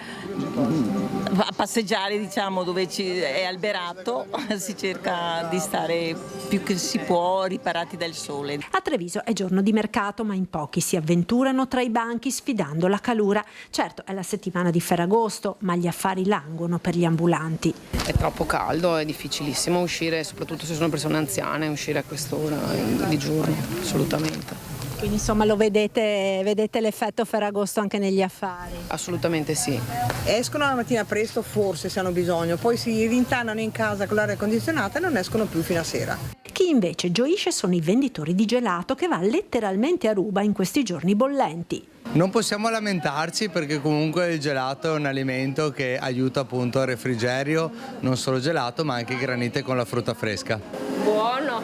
a passeggiare, diciamo, dove è alberato, si cerca di stare più che si può riparati dal sole. A Treviso è giorno di mercato, ma in pochi si avventurano tra i banchi sfidando la calura. Certo, è la settimana di Ferragosto, ma gli affari languono per gli ambulanti. È troppo caldo, è difficilissimo uscire, soprattutto se sono persone anziane, uscire a quest'ora di giorno, assolutamente. Quindi insomma lo vedete l'effetto Ferragosto anche negli affari? Assolutamente sì. Escono la mattina presto forse se hanno bisogno, poi si rintanano in casa con l'aria condizionata e non escono più fino a sera. Chi invece gioisce sono i venditori di gelato che va letteralmente a ruba in questi giorni bollenti. Non possiamo lamentarci perché comunque il gelato è un alimento che aiuta appunto al refrigerio, non solo gelato ma anche granite con la frutta fresca. Buono,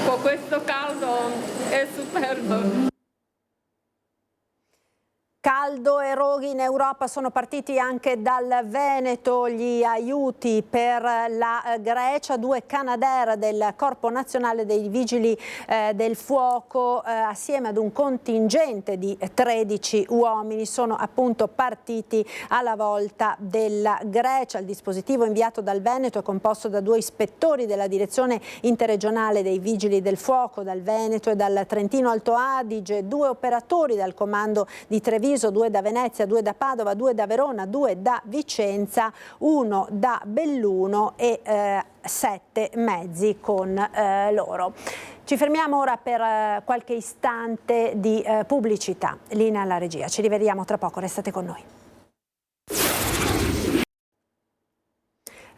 con questo caldo è superbo. Caldo e roghi in Europa, sono partiti anche dal Veneto gli aiuti per la Grecia. 2 Canadair del Corpo Nazionale dei Vigili del Fuoco assieme ad un contingente di 13 uomini sono appunto partiti alla volta della Grecia. Il dispositivo inviato dal Veneto è composto da 2 ispettori della Direzione Interregionale dei Vigili del Fuoco dal Veneto e dal Trentino Alto Adige, 2 operatori dal comando di Treviso, 2 da Venezia, 2 da Padova, 2 da Verona, 2 da Vicenza, 1 da Belluno e 7 mezzi con loro. Ci fermiamo ora per qualche istante di pubblicità. Linea alla regia. Ci rivediamo tra poco, restate con noi.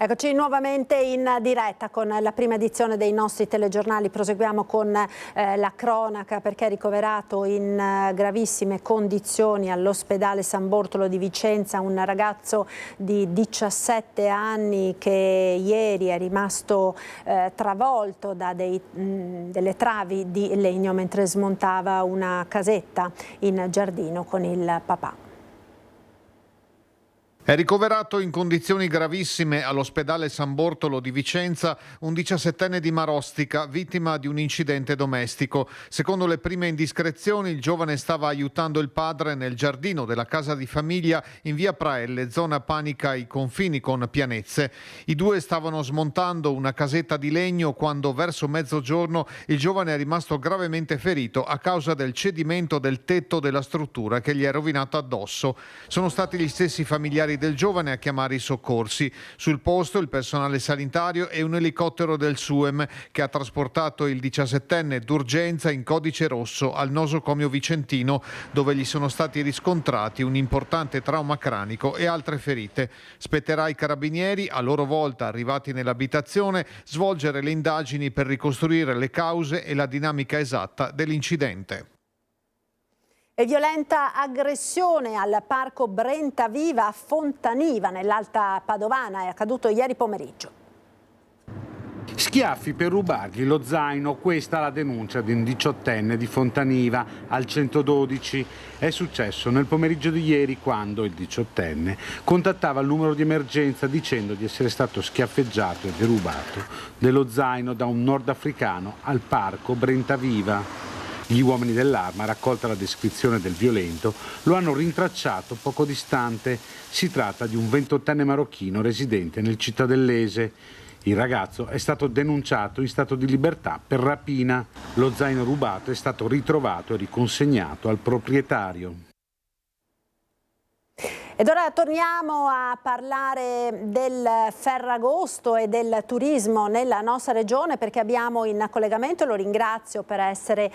Eccoci nuovamente in diretta con la prima edizione dei nostri telegiornali. Proseguiamo con la cronaca perché è ricoverato in gravissime condizioni all'ospedale San Bortolo di Vicenza un ragazzo di 17 anni che ieri è rimasto travolto da delle travi di legno mentre smontava una casetta in giardino con il papà. È ricoverato in condizioni gravissime all'ospedale San Bortolo di Vicenza un 17enne di Marostica, vittima di un incidente domestico. Secondo le prime indiscrezioni, il giovane stava aiutando il padre nel giardino della casa di famiglia in via Praelle, zona Panica ai confini con Pianezze. I 2 stavano smontando una casetta di legno quando verso mezzogiorno il giovane è rimasto gravemente ferito a causa del cedimento del tetto della struttura che gli è rovinato addosso. Sono stati gli stessi familiari del giovane a chiamare i soccorsi. Sul posto il personale sanitario e un elicottero del SUEM che ha trasportato il 17enne d'urgenza in codice rosso al nosocomio vicentino, dove gli sono stati riscontrati un importante trauma cranico e altre ferite. Spetterà ai carabinieri, a loro volta arrivati nell'abitazione, svolgere le indagini per ricostruire le cause e la dinamica esatta dell'incidente. E violenta aggressione al parco Brentaviva a Fontaniva, nell'Alta Padovana, è accaduto ieri pomeriggio. Schiaffi per rubargli lo zaino, questa la denuncia di un 18enne di Fontaniva al 112. È successo nel pomeriggio di ieri quando il 18enne contattava il numero di emergenza dicendo di essere stato schiaffeggiato e derubato dello zaino da un nordafricano al parco Brentaviva. Gli uomini dell'Arma, raccolta la descrizione del violento, lo hanno rintracciato poco distante. Si tratta di un 28enne marocchino residente nel cittadellese. Il ragazzo è stato denunciato in stato di libertà per rapina. Lo zaino rubato è stato ritrovato e riconsegnato al proprietario. Ed ora torniamo a parlare del Ferragosto e del turismo nella nostra regione perché abbiamo in collegamento, lo ringrazio per essere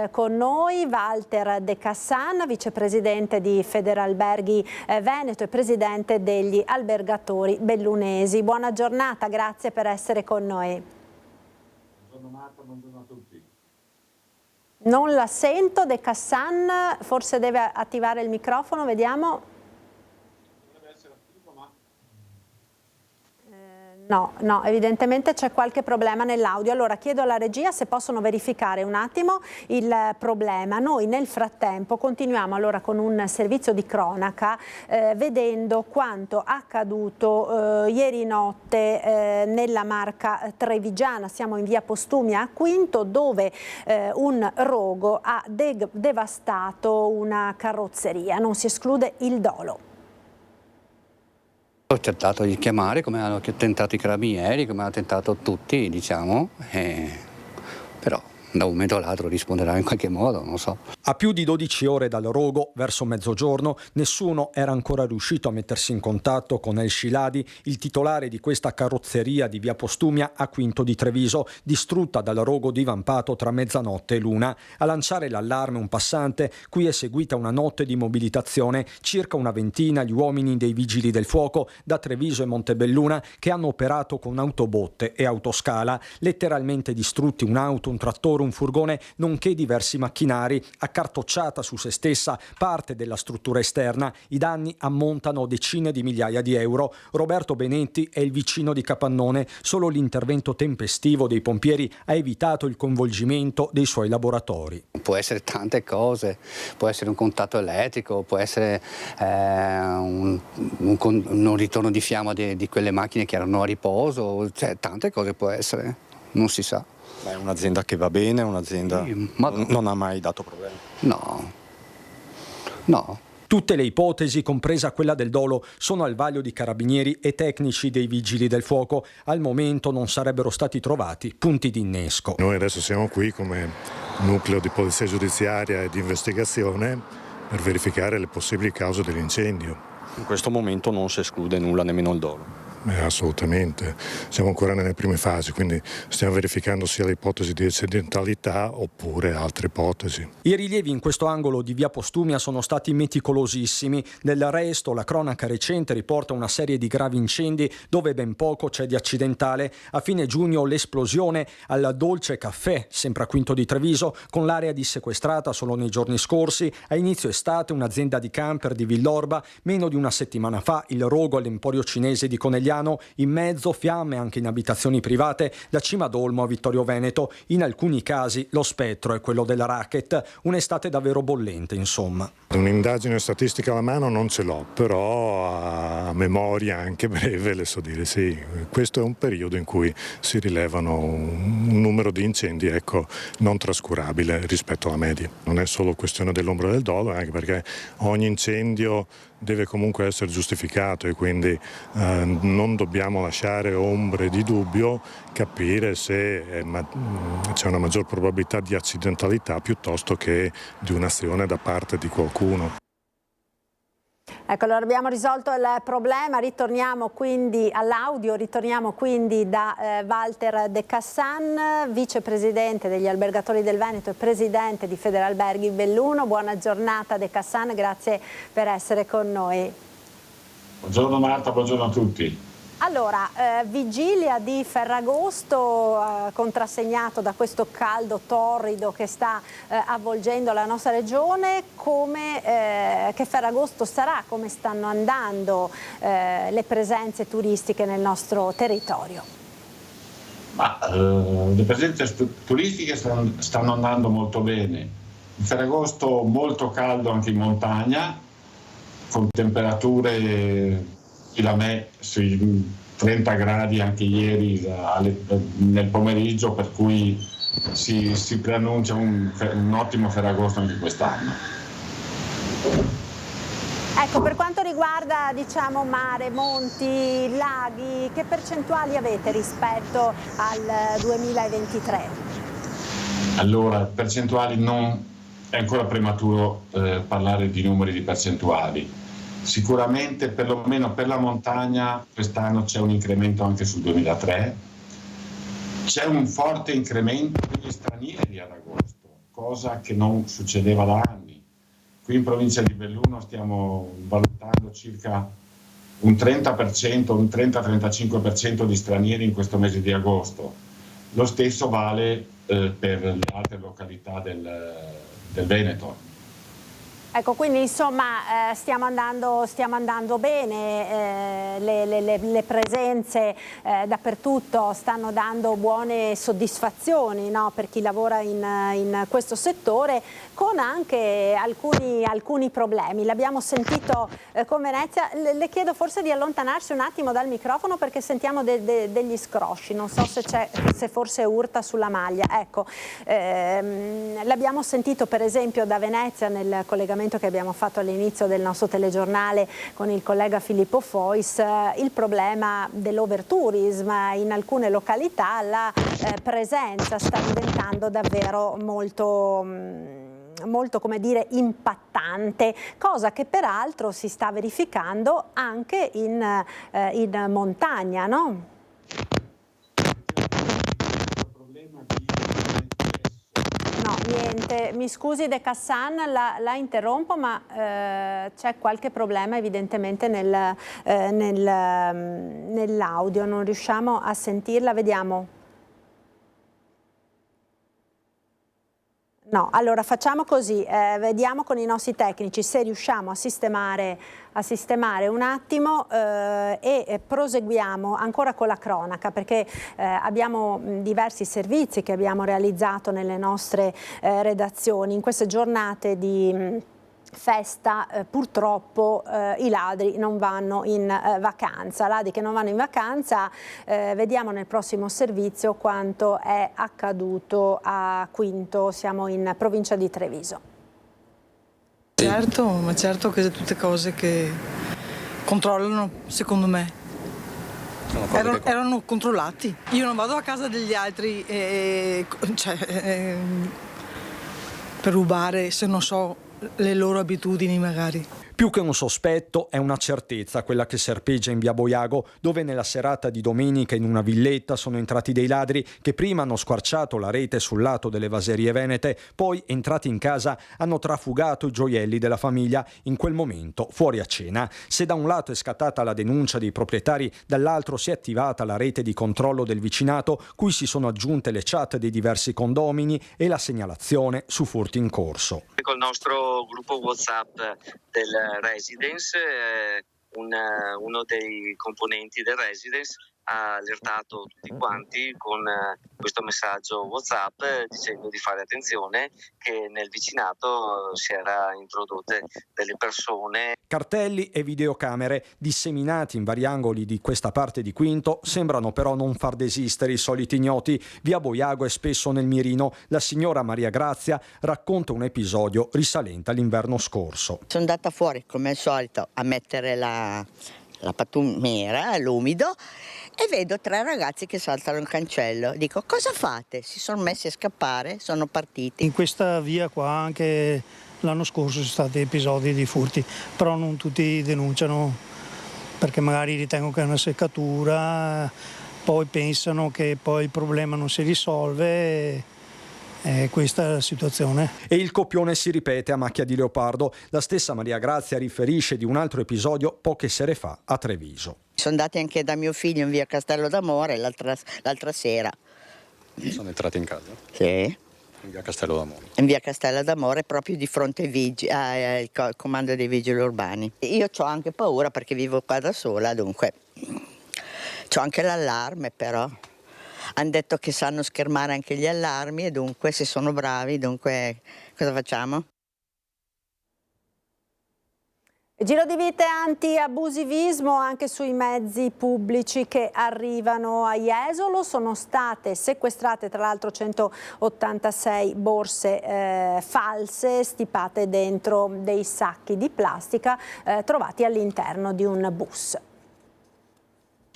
con noi, Walter De Cassan, vicepresidente di Federalberghi Veneto e presidente degli albergatori bellunesi. Buona giornata, grazie per essere con noi. Buongiorno Marta, buongiorno a tutti. Non la sento, De Cassan, forse deve attivare il microfono, vediamo. No, evidentemente c'è qualche problema nell'audio. Allora chiedo alla regia se possono verificare un attimo il problema. Noi nel frattempo continuiamo allora con un servizio di cronaca vedendo quanto accaduto ieri notte nella Marca trevigiana. Siamo in via Postumia a Quinto dove un rogo ha devastato una carrozzeria. Non si esclude il dolo. Ho tentato di chiamare, come hanno tentato i carabinieri, come hanno tentato tutti, diciamo, però da un momento all'altro risponderà in qualche modo, non so. A più di 12 ore dal rogo, verso mezzogiorno, nessuno era ancora riuscito a mettersi in contatto con El Shiladi, il titolare di questa carrozzeria di via Postumia a Quinto di Treviso, distrutta dal rogo divampato tra mezzanotte e l'una. A lanciare l'allarme un passante, cui è seguita una notte di mobilitazione, circa una ventina gli uomini dei vigili del fuoco da Treviso e Montebelluna che hanno operato con autobotte e autoscala, letteralmente distrutti un'auto, un trattore, un furgone, nonché diversi macchinari a accartocciata su se stessa parte della struttura esterna. I danni ammontano a decine di migliaia di euro. Roberto Benetti è il vicino di Capannone. Solo l'intervento tempestivo dei pompieri ha evitato il coinvolgimento dei suoi laboratori. Può essere tante cose, può essere un contatto elettrico, può essere un ritorno di fiamma di quelle macchine che erano a riposo, cioè tante cose può essere, non si sa. È un'azienda che va bene, un'azienda non ha mai dato problemi? No. Tutte le ipotesi, compresa quella del dolo, sono al vaglio di carabinieri e tecnici dei vigili del fuoco. Al momento non sarebbero stati trovati punti di innesco. Noi adesso siamo qui come nucleo di polizia giudiziaria e di investigazione per verificare le possibili cause dell'incendio. In questo momento non si esclude nulla, nemmeno il dolo. Assolutamente, siamo ancora nelle prime fasi, quindi stiamo verificando sia l'ipotesi di accidentalità oppure altre ipotesi. I rilievi in questo angolo di via Postumia sono stati meticolosissimi. Del resto la cronaca recente riporta una serie di gravi incendi dove ben poco c'è di accidentale. A fine giugno l'esplosione al Dolce Caffè, sempre a Quinto di Treviso, con l'area dissequestrata solo nei giorni scorsi. A inizio estate un'azienda di camper di Villorba, meno di una settimana fa il rogo all'Emporio Cinese di Conegliano, in mezzo fiamme anche in abitazioni private da Cima d'Olmo a Vittorio Veneto. In alcuni casi lo spettro è quello del racket, un'estate davvero bollente insomma. Un'indagine statistica alla mano non ce l'ho, però a memoria anche breve le so dire sì. Questo è un periodo in cui si rilevano un numero di incendi non trascurabile rispetto alla media. Non è solo questione dell'ombra del dolo, anche perché ogni incendio deve comunque essere giustificato e quindi non dobbiamo lasciare ombre di dubbio, capire se c'è una maggior probabilità di accidentalità piuttosto che di un'azione da parte di qualcuno. Ecco, allora abbiamo risolto il problema, ritorniamo quindi all'audio, ritorniamo quindi da Walter De Cassan, vicepresidente degli albergatori del Veneto e presidente di Federalberghi Belluno. Buona giornata De Cassan, grazie per essere con noi. Buongiorno Marta, buongiorno a tutti. Allora, vigilia di Ferragosto contrassegnato da questo caldo torrido che sta avvolgendo la nostra regione. Che Ferragosto sarà? Come stanno andando le presenze turistiche nel nostro territorio? Le presenze turistiche stanno andando molto bene. Il Ferragosto molto caldo anche in montagna, con temperature da me sui 30 gradi anche ieri nel pomeriggio, per cui si preannuncia un ottimo Ferragosto anche quest'anno. Ecco, per quanto riguarda mare, monti, laghi, che percentuali avete rispetto al 2023? Allora, percentuali è ancora prematuro parlare di numeri di percentuali. Sicuramente, perlomeno per la montagna, quest'anno c'è un incremento anche sul 2003. C'è un forte incremento degli stranieri ad agosto, cosa che non succedeva da anni. Qui in provincia di Belluno stiamo valutando circa un 30%, un 30-35% di stranieri in questo mese di agosto. Lo stesso vale per le altre località del Veneto. Ecco, quindi insomma stiamo andando bene, le presenze dappertutto stanno dando buone soddisfazioni, no? Per chi lavora in questo settore, con anche alcuni problemi. L'abbiamo sentito con Venezia. Le chiedo forse di allontanarsi un attimo dal microfono perché sentiamo degli scrosci, non so se forse urta sulla maglia. Ecco, l'abbiamo sentito per esempio da Venezia nel collegamento che abbiamo fatto all'inizio del nostro telegiornale con il collega Filippo Fois, il problema dell'overtourism. In alcune località la presenza sta diventando davvero molto, come dire, impattante, cosa che peraltro si sta verificando anche in montagna, no? No, niente, mi scusi De Cassan, la interrompo, ma c'è qualche problema evidentemente nell'audio, non riusciamo a sentirla, vediamo. No, allora facciamo così, vediamo con i nostri tecnici se riusciamo a sistemare un attimo e proseguiamo ancora con la cronaca, perché abbiamo diversi servizi che abbiamo realizzato nelle nostre redazioni in queste giornate di festa. Purtroppo i ladri non vanno in vacanza. Ladri che non vanno in vacanza, vediamo nel prossimo servizio quanto è accaduto a Quinto, siamo in provincia di Treviso. Certo, ma certo che tutte cose che controllano, secondo me. Erano controllati. Io non vado a casa degli altri per rubare se non so le loro abitudini magari. Più che un sospetto è una certezza quella che serpeggia in via Bojago, dove nella serata di domenica in una villetta sono entrati dei ladri che prima hanno squarciato la rete sul lato delle vaserie venete, poi entrati in casa hanno trafugato i gioielli della famiglia, in quel momento fuori a cena. Se da un lato è scattata la denuncia dei proprietari, dall'altro si è attivata la rete di controllo del vicinato, cui si sono aggiunte le chat dei diversi condomini e la segnalazione su furti in corso. Col nostro gruppo WhatsApp del Residence, uno dei componenti del Residence ha allertato tutti quanti con questo messaggio WhatsApp dicendo di fare attenzione che nel vicinato si era introdotte delle persone. Cartelli e videocamere disseminati in vari angoli di questa parte di Quinto sembrano però non far desistere i soliti ignoti. Via Bojago è spesso nel mirino. La signora Maria Grazia racconta un episodio risalente all'inverno scorso. Sono andata fuori come al solito a mettere la pattumiera, l'umido, e vedo 3 ragazzi che saltano il cancello. Dico, cosa fate? Si sono messi a scappare, sono partiti. In questa via qua anche l'anno scorso sono stati episodi di furti, però non tutti denunciano perché magari ritengono che è una seccatura, poi pensano che poi il problema non si risolve. Questa è la situazione. E il copione si ripete a macchia di leopardo. La stessa Maria Grazia riferisce di un altro episodio poche sere fa a Treviso. Sono andati anche da mio figlio in via Castello d'Amore l'altra sera. Sono entrati in casa? Sì. In via Castello d'Amore? In via Castello d'Amore, proprio di fronte al comando dei vigili urbani. Io ho anche paura perché vivo qua da sola, dunque c'ho anche l'allarme, però hanno detto che sanno schermare anche gli allarmi e dunque se sono bravi, dunque cosa facciamo? Giro di vite anti-abusivismo anche sui mezzi pubblici che arrivano a Jesolo. Sono state sequestrate tra l'altro 186 borse false stipate dentro dei sacchi di plastica trovati all'interno di un bus.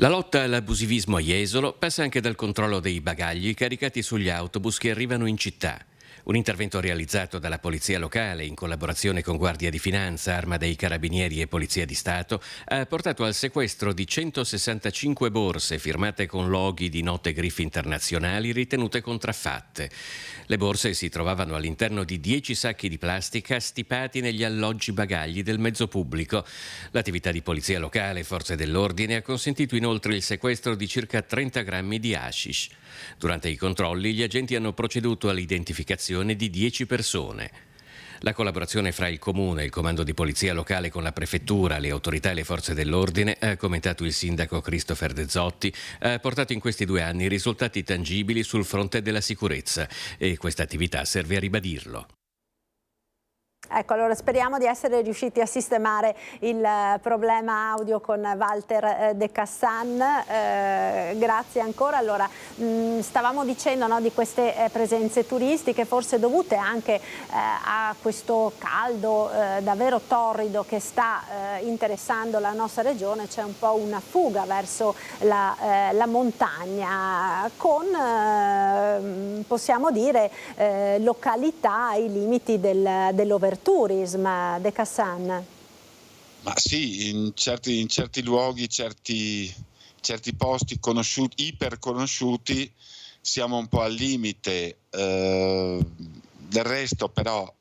La lotta all'abusivismo a Jesolo passa anche dal controllo dei bagagli caricati sugli autobus che arrivano in città. Un intervento realizzato dalla Polizia Locale in collaborazione con Guardia di Finanza, Arma dei Carabinieri e Polizia di Stato ha portato al sequestro di 165 borse firmate con loghi di note griffe internazionali ritenute contraffatte. Le borse si trovavano all'interno di 10 sacchi di plastica stipati negli alloggi bagagli del mezzo pubblico. L'attività di Polizia Locale e Forze dell'Ordine ha consentito inoltre il sequestro di circa 30 grammi di hashish. Durante i controlli gli agenti hanno proceduto all'identificazione di 10 persone. La collaborazione fra il Comune, il Comando di Polizia Locale con la Prefettura, le autorità e le forze dell'ordine, ha commentato il sindaco Christopher De Zotti, ha portato in questi 2 anni risultati tangibili sul fronte della sicurezza e questa attività serve a ribadirlo. Ecco, allora speriamo di essere riusciti a sistemare il problema audio con Walter De Cassan. Grazie ancora. Allora, stavamo dicendo, no, di queste presenze turistiche, forse dovute anche a questo caldo davvero torrido che sta interessando la nostra regione. C'è un po' una fuga verso la montagna con, possiamo dire, località ai limiti dell'overtourism. De Cassan. Ma sì, in certi luoghi, certi posti conosciuti, iperconosciuti, siamo un po' al limite. Del resto però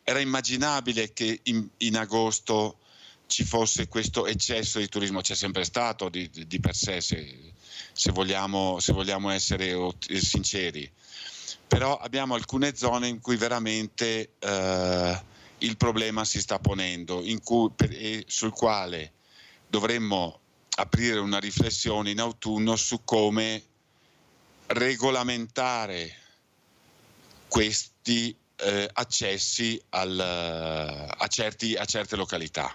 era immaginabile che in agosto ci fosse questo eccesso di turismo, c'è sempre stato di per sé, se vogliamo essere sinceri. però abbiamo alcune zone in cui veramente il problema si sta ponendo, sul quale dovremmo aprire una riflessione in autunno su come regolamentare questi accessi a certe località.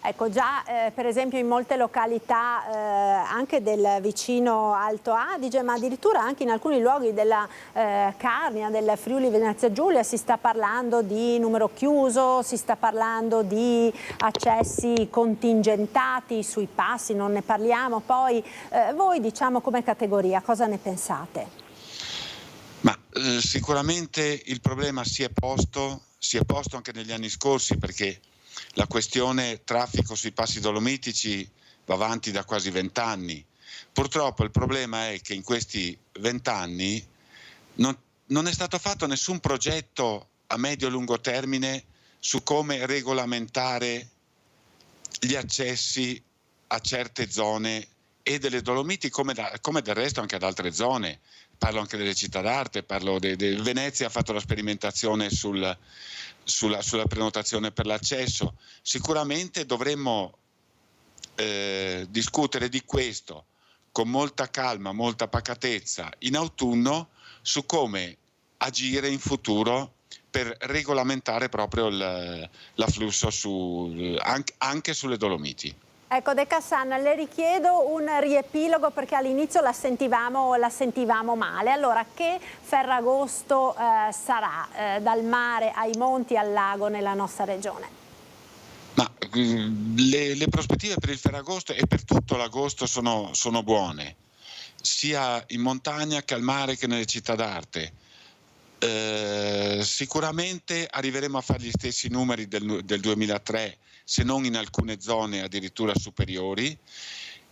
Ecco, già per esempio in molte località anche del vicino Alto Adige, ma addirittura anche in alcuni luoghi della Carnia, del Friuli Venezia Giulia, si sta parlando di numero chiuso, si sta parlando di accessi contingentati sui passi, non ne parliamo. Poi voi, diciamo, come categoria, cosa ne pensate? Ma sicuramente il problema si è posto anche negli anni scorsi, perché la questione traffico sui passi dolomitici va avanti da quasi 20 anni. Purtroppo il problema è che in questi 20 anni non è stato fatto nessun progetto a medio e lungo termine su come regolamentare gli accessi a certe zone e delle Dolomiti come del resto anche ad altre zone. Parlo anche delle città d'arte, Venezia ha fatto la sperimentazione sulla prenotazione per l'accesso. Sicuramente dovremmo discutere di questo con molta calma, molta pacatezza in autunno, su come agire in futuro per regolamentare proprio l'afflusso anche sulle Dolomiti. Ecco, De Cassan, le richiedo un riepilogo perché all'inizio la sentivamo male. Allora, che Ferragosto sarà dal mare ai monti al lago nella nostra regione? Ma le prospettive per il Ferragosto e per tutto l'agosto sono buone, sia in montagna che al mare che nelle città d'arte. Sicuramente arriveremo a fare gli stessi numeri del 2003, se non in alcune zone addirittura superiori,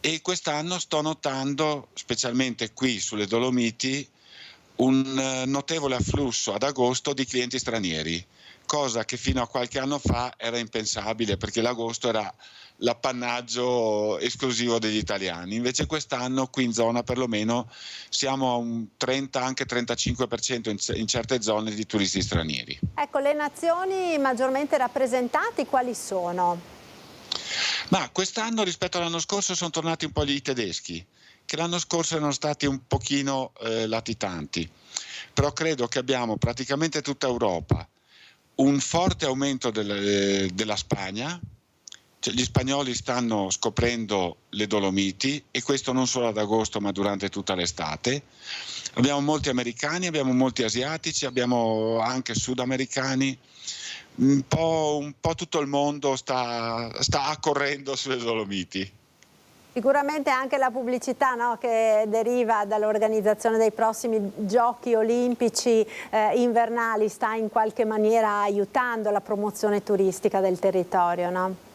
e quest'anno sto notando, specialmente qui sulle Dolomiti, un notevole afflusso ad agosto di clienti stranieri, cosa che fino a qualche anno fa era impensabile, perché l'agosto era l'appannaggio esclusivo degli italiani. Invece quest'anno qui in zona perlomeno siamo a un 30, anche 35% in certe zone di turisti stranieri. Ecco, le nazioni maggiormente rappresentate quali sono? Ma quest'anno rispetto all'anno scorso sono tornati un po' gli tedeschi, che l'anno scorso erano stati un pochino latitanti, però credo che abbiamo praticamente tutta Europa un forte aumento della Spagna. Cioè, gli spagnoli stanno scoprendo le Dolomiti, e questo non solo ad agosto ma durante tutta l'estate. Abbiamo molti americani, abbiamo molti asiatici, abbiamo anche sudamericani. Un po' tutto il mondo sta accorrendo sulle Dolomiti. Sicuramente anche la pubblicità, no, che deriva dall'organizzazione dei prossimi giochi olimpici invernali sta in qualche maniera aiutando la promozione turistica del territorio, no?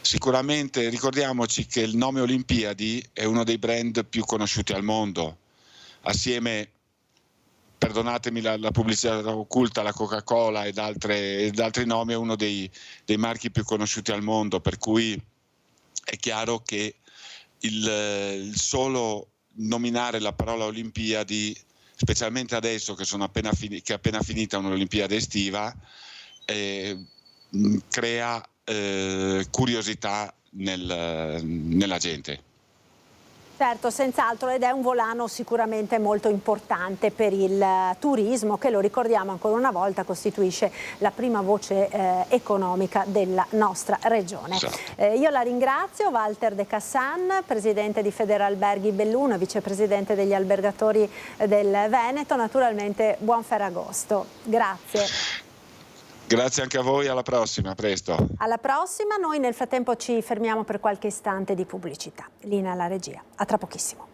Sicuramente ricordiamoci che il nome Olimpiadi è uno dei brand più conosciuti al mondo, assieme, perdonatemi la pubblicità occulta, la Coca-Cola ed altri nomi, è uno dei marchi più conosciuti al mondo, per cui è chiaro che il solo nominare la parola Olimpiadi, specialmente adesso che è appena finita un'Olimpiade estiva, crea curiosità nella gente. Certo, senz'altro, ed è un volano sicuramente molto importante per il turismo, che, lo ricordiamo ancora una volta, costituisce la prima voce economica della nostra regione. Esatto. Io la ringrazio, Walter De Cassan, presidente di Federalberghi Belluno, vicepresidente degli albergatori del Veneto. Naturalmente buon Ferragosto. Grazie. Grazie anche a voi, alla prossima, a presto. Alla prossima, noi nel frattempo ci fermiamo per qualche istante di pubblicità. Linea alla regia, a tra pochissimo.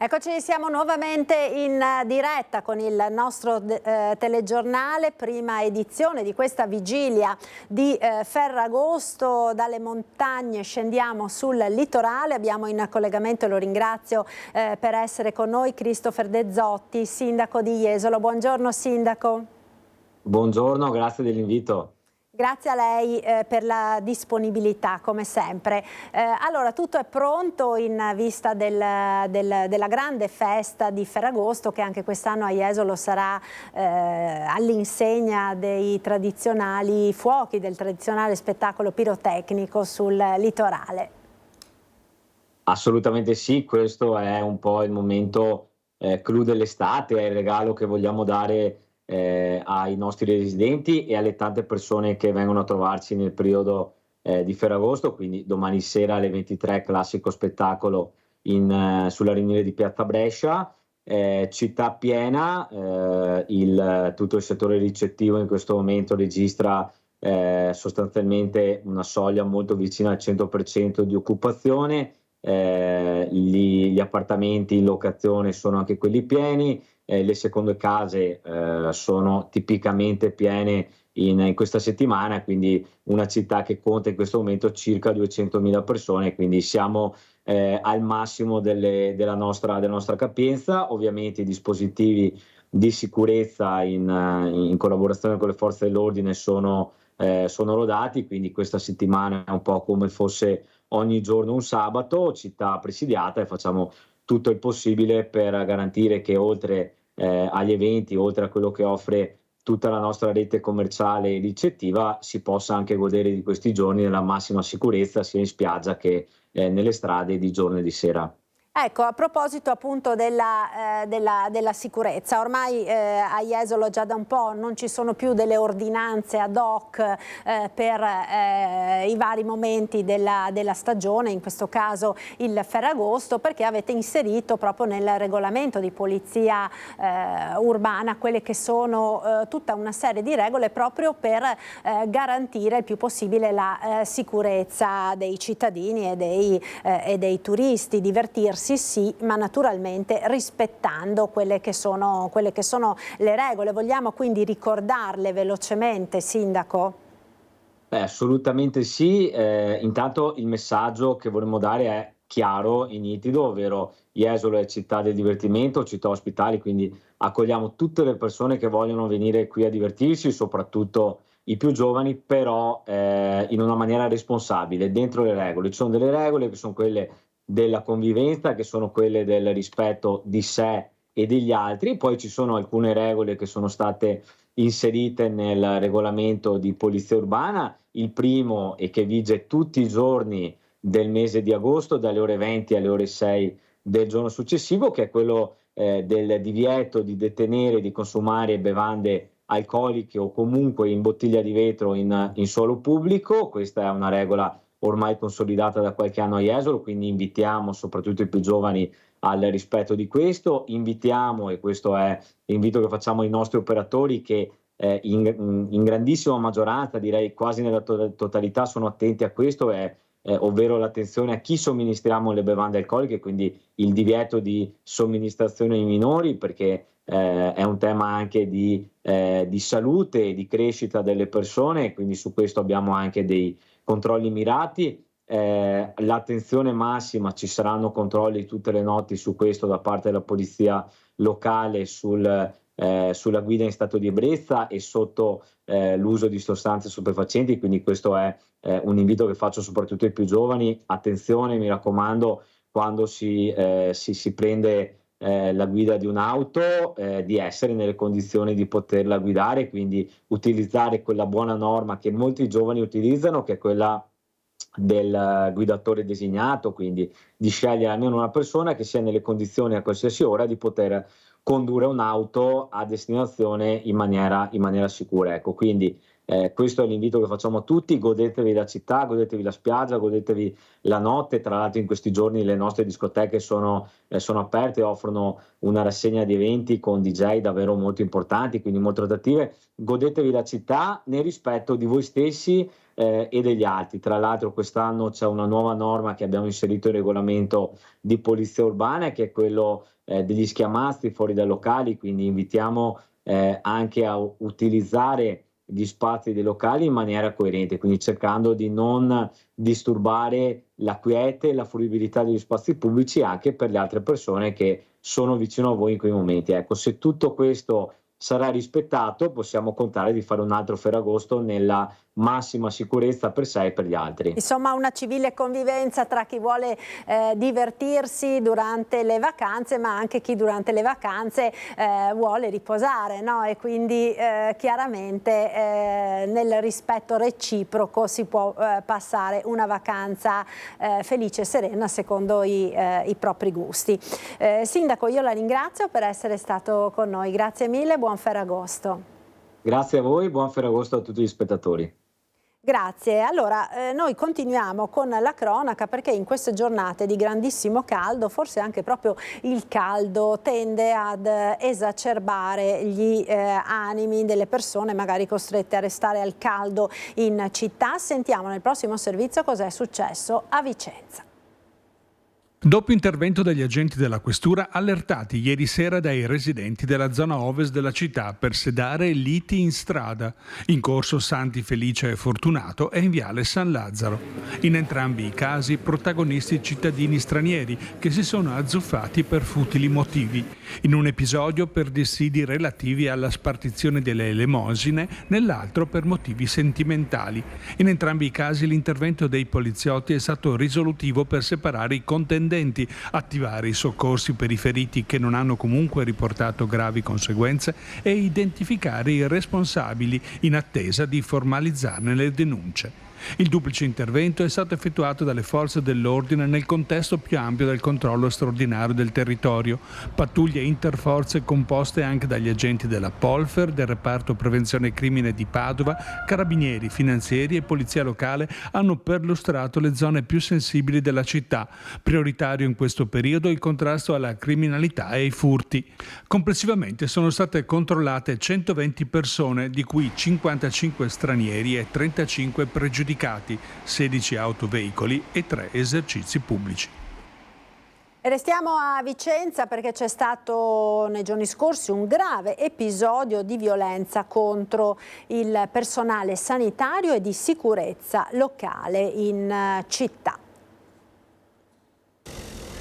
Eccoci, siamo nuovamente in diretta con il nostro telegiornale, prima edizione di questa vigilia di Ferragosto. Dalle montagne scendiamo sul litorale, abbiamo in collegamento, e lo ringrazio per essere con noi, Christopher De Zotti, sindaco di Jesolo. Buongiorno sindaco. Buongiorno, grazie dell'invito. Grazie a lei per la disponibilità, come sempre. Allora, tutto è pronto in vista della grande festa di Ferragosto, che anche quest'anno a Jesolo sarà all'insegna dei tradizionali fuochi, del tradizionale spettacolo pirotecnico sul litorale. Assolutamente sì, questo è un po' il momento clou dell'estate, è il regalo che vogliamo dare ai nostri residenti e alle tante persone che vengono a trovarci nel periodo di Ferragosto, quindi domani sera alle 23 classico spettacolo sulla riunione di Piazza Brescia, città piena, tutto il settore ricettivo in questo momento registra sostanzialmente una soglia molto vicina al 100% di occupazione, gli appartamenti in locazione sono anche quelli pieni, le seconde case sono tipicamente piene in questa settimana, quindi una città che conta in questo momento circa 200.000 persone, quindi siamo al massimo della nostra capienza. Ovviamente i dispositivi di sicurezza in collaborazione con le forze dell'ordine sono rodati, quindi questa settimana è un po' come fosse ogni giorno un sabato, città presidiata, e facciamo tutto il possibile per garantire che oltre agli eventi, oltre a quello che offre tutta la nostra rete commerciale e ricettiva, si possa anche godere di questi giorni nella massima sicurezza sia in spiaggia che nelle strade di giorno e di sera. Ecco, a proposito appunto della sicurezza, ormai a Jesolo già da un po' non ci sono più delle ordinanze ad hoc per i vari momenti della stagione, in questo caso il Ferragosto, perché avete inserito proprio nel regolamento di polizia urbana quelle che sono tutta una serie di regole proprio per garantire il più possibile la sicurezza dei cittadini e dei turisti, divertirsi sì, ma naturalmente rispettando quelle che sono le regole. Vogliamo quindi ricordarle velocemente, Sindaco? Assolutamente sì, intanto il messaggio che vorremmo dare è chiaro e nitido, ovvero Jesolo è città del divertimento, città ospitali, quindi accogliamo tutte le persone che vogliono venire qui a divertirsi, soprattutto i più giovani, però in una maniera responsabile, dentro le regole. Ci sono delle regole che sono quelle della convivenza, che sono quelle del rispetto di sé e degli altri, poi ci sono alcune regole che sono state inserite nel regolamento di polizia urbana, il primo e che vige tutti i giorni del mese di agosto dalle ore 20 alle ore 6 del giorno successivo, che è quello del divieto di detenere e di consumare bevande alcoliche o comunque in bottiglia di vetro in suolo pubblico. Questa è una regola ormai consolidata da qualche anno a Jesolo, quindi invitiamo soprattutto i più giovani al rispetto di questo. Invitiamo, e questo è l'invito che facciamo ai nostri operatori, che in grandissima maggioranza, direi quasi nella totalità, sono attenti a questo, ovvero l'attenzione a chi somministriamo le bevande alcoliche, quindi il divieto di somministrazione ai minori, perché è un tema anche di salute e di crescita delle persone, quindi su questo abbiamo anche dei controlli mirati. L'attenzione massima, ci saranno controlli tutte le notti su questo da parte della polizia locale sulla guida in stato di ebbrezza e sotto l'uso di sostanze stupefacenti, quindi questo è un invito che faccio soprattutto ai più giovani. Attenzione, mi raccomando, quando si prende la guida di un'auto, di essere nelle condizioni di poterla guidare, quindi utilizzare quella buona norma che molti giovani utilizzano, che è quella del guidatore designato, quindi di scegliere almeno una persona che sia nelle condizioni a qualsiasi ora di poter condurre un'auto a destinazione in maniera sicura. Ecco, quindi questo è l'invito che facciamo a tutti: godetevi la città, godetevi la spiaggia, godetevi la notte. Tra l'altro in questi giorni le nostre discoteche sono aperte e offrono una rassegna di eventi con DJ davvero molto importanti, quindi molto attrattive. Godetevi la città nel rispetto di voi stessi e degli altri. Tra l'altro quest'anno c'è una nuova norma che abbiamo inserito in regolamento di polizia urbana, che è quello degli schiamazzi fuori dai locali, quindi invitiamo anche a utilizzare gli spazi dei locali in maniera coerente, quindi cercando di non disturbare la quiete e la fruibilità degli spazi pubblici anche per le altre persone che sono vicino a voi in quei momenti. Ecco, se tutto questo sarà rispettato, possiamo contare di fare un altro Ferragosto nella massima sicurezza per sé e per gli altri. Insomma, una civile convivenza tra chi vuole divertirsi durante le vacanze, ma anche chi durante le vacanze vuole riposare, no? E quindi chiaramente nel rispetto reciproco si può passare una vacanza felice e serena secondo i propri gusti. Sindaco, io la ringrazio per essere stato con noi, grazie mille, buon Ferragosto. Grazie a voi, buon Ferragosto a tutti gli spettatori. Grazie. Allora, noi continuiamo con la cronaca, perché in queste giornate di grandissimo caldo, forse anche proprio il caldo tende ad esacerbare gli animi delle persone magari costrette a restare al caldo in città. Sentiamo nel prossimo servizio cos'è successo a Vicenza. Dopo intervento degli agenti della questura allertati ieri sera dai residenti della zona ovest della città per sedare liti in strada, in corso Santi Felice e Fortunato e in viale San Lazzaro. In entrambi i casi protagonisti cittadini stranieri che si sono azzuffati per futili motivi. In un episodio per dissidi relativi alla spartizione delle elemosine, nell'altro per motivi sentimentali. In entrambi i casi l'intervento dei poliziotti è stato risolutivo per separare i contendenti, attivare i soccorsi per i feriti che non hanno comunque riportato gravi conseguenze e identificare i responsabili in attesa di formalizzarne le denunce. Il duplice intervento è stato effettuato dalle forze dell'ordine nel contesto più ampio del controllo straordinario del territorio. Pattuglie interforze composte anche dagli agenti della Polfer, del reparto prevenzione crimine di Padova, carabinieri, finanzieri e polizia locale hanno perlustrato le zone più sensibili della città. Prioritario in questo periodo il contrasto alla criminalità e ai furti. Complessivamente sono state controllate 120 persone, di cui 55 stranieri e 35 pregiudicati, 16 autoveicoli e 3 esercizi pubblici. Restiamo a Vicenza perché c'è stato nei giorni scorsi un grave episodio di violenza contro il personale sanitario e di sicurezza locale in città.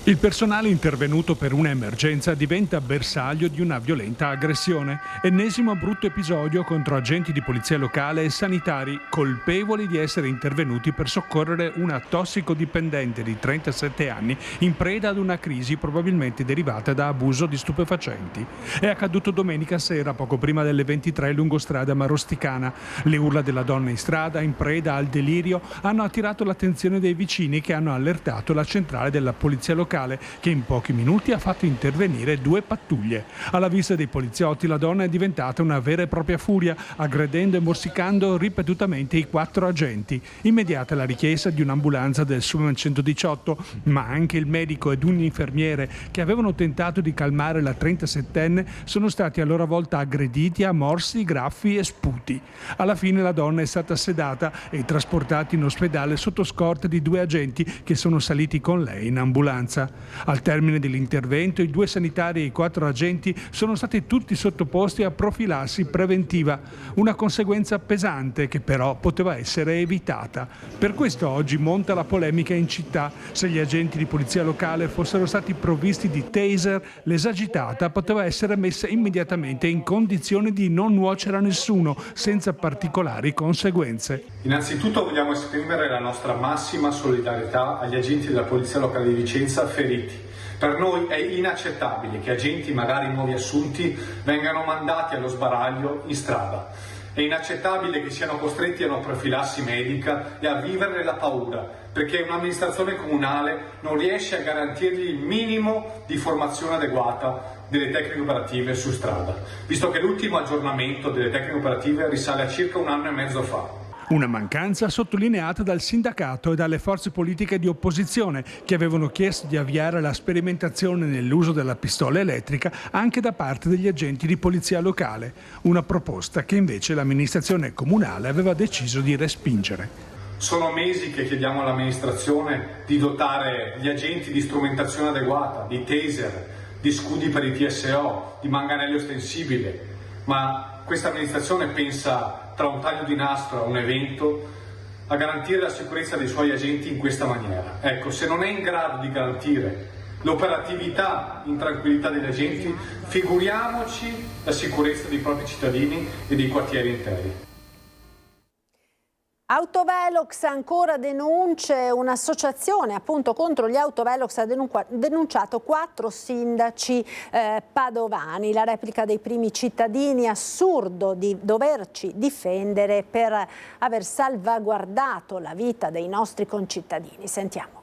Il personale intervenuto per un'emergenza diventa bersaglio di una violenta aggressione. Ennesimo brutto episodio contro agenti di polizia locale e sanitari colpevoli di essere intervenuti per soccorrere una tossicodipendente di 37 anni in preda ad una crisi probabilmente derivata da abuso di stupefacenti. È accaduto domenica sera, poco prima delle 23, lungo strada Marosticana. Le urla della donna in strada, in preda al delirio, hanno attirato l'attenzione dei vicini che hanno allertato la centrale della polizia locale, che in pochi minuti ha fatto intervenire 2 pattuglie. Alla vista dei poliziotti la donna è diventata una vera e propria furia, aggredendo e morsicando ripetutamente i 4 agenti. Immediata la richiesta di un'ambulanza del SUAM 118, ma anche il medico ed un infermiere che avevano tentato di calmare la 37enne sono stati a loro volta aggrediti a morsi, graffi e sputi. Alla fine la donna è stata sedata e trasportata in ospedale sotto scorta di 2 agenti che sono saliti con lei in ambulanza. Al termine dell'intervento, i 2 sanitari e i 4 agenti sono stati tutti sottoposti a profilassi preventiva, una conseguenza pesante che però poteva essere evitata. Per questo oggi monta la polemica in città. Se gli agenti di polizia locale fossero stati provvisti di taser, l'esagitata poteva essere messa immediatamente in condizione di non nuocere a nessuno, senza particolari conseguenze. Innanzitutto vogliamo esprimere la nostra massima solidarietà agli agenti della polizia locale di Vicenza feriti. Per noi è inaccettabile che agenti, magari nuovi assunti, vengano mandati allo sbaraglio in strada. È inaccettabile che siano costretti a una profilassi medica e a vivere nella paura, perché un'amministrazione comunale non riesce a garantirgli il minimo di formazione adeguata delle tecniche operative su strada, visto che l'ultimo aggiornamento delle tecniche operative risale a circa 1 anno e mezzo fa. Una mancanza sottolineata dal sindacato e dalle forze politiche di opposizione che avevano chiesto di avviare la sperimentazione nell'uso della pistola elettrica anche da parte degli agenti di polizia locale, una proposta che invece l'amministrazione comunale aveva deciso di respingere. Sono mesi che chiediamo all'amministrazione di dotare gli agenti di strumentazione adeguata, di taser, di scudi per i TSO, di manganello estensibile, ma questa amministrazione pensa tra un taglio di nastro a un evento a garantire la sicurezza dei suoi agenti in questa maniera. Ecco, se non è in grado di garantire l'operatività in tranquillità degli agenti, figuriamoci la sicurezza dei propri cittadini e dei quartieri interi. Autovelox ancora denunce, un'associazione appunto contro gli autovelox ha denunciato 4 sindaci padovani. La replica dei primi cittadini, assurdo di doverci difendere per aver salvaguardato la vita dei nostri concittadini. Sentiamo.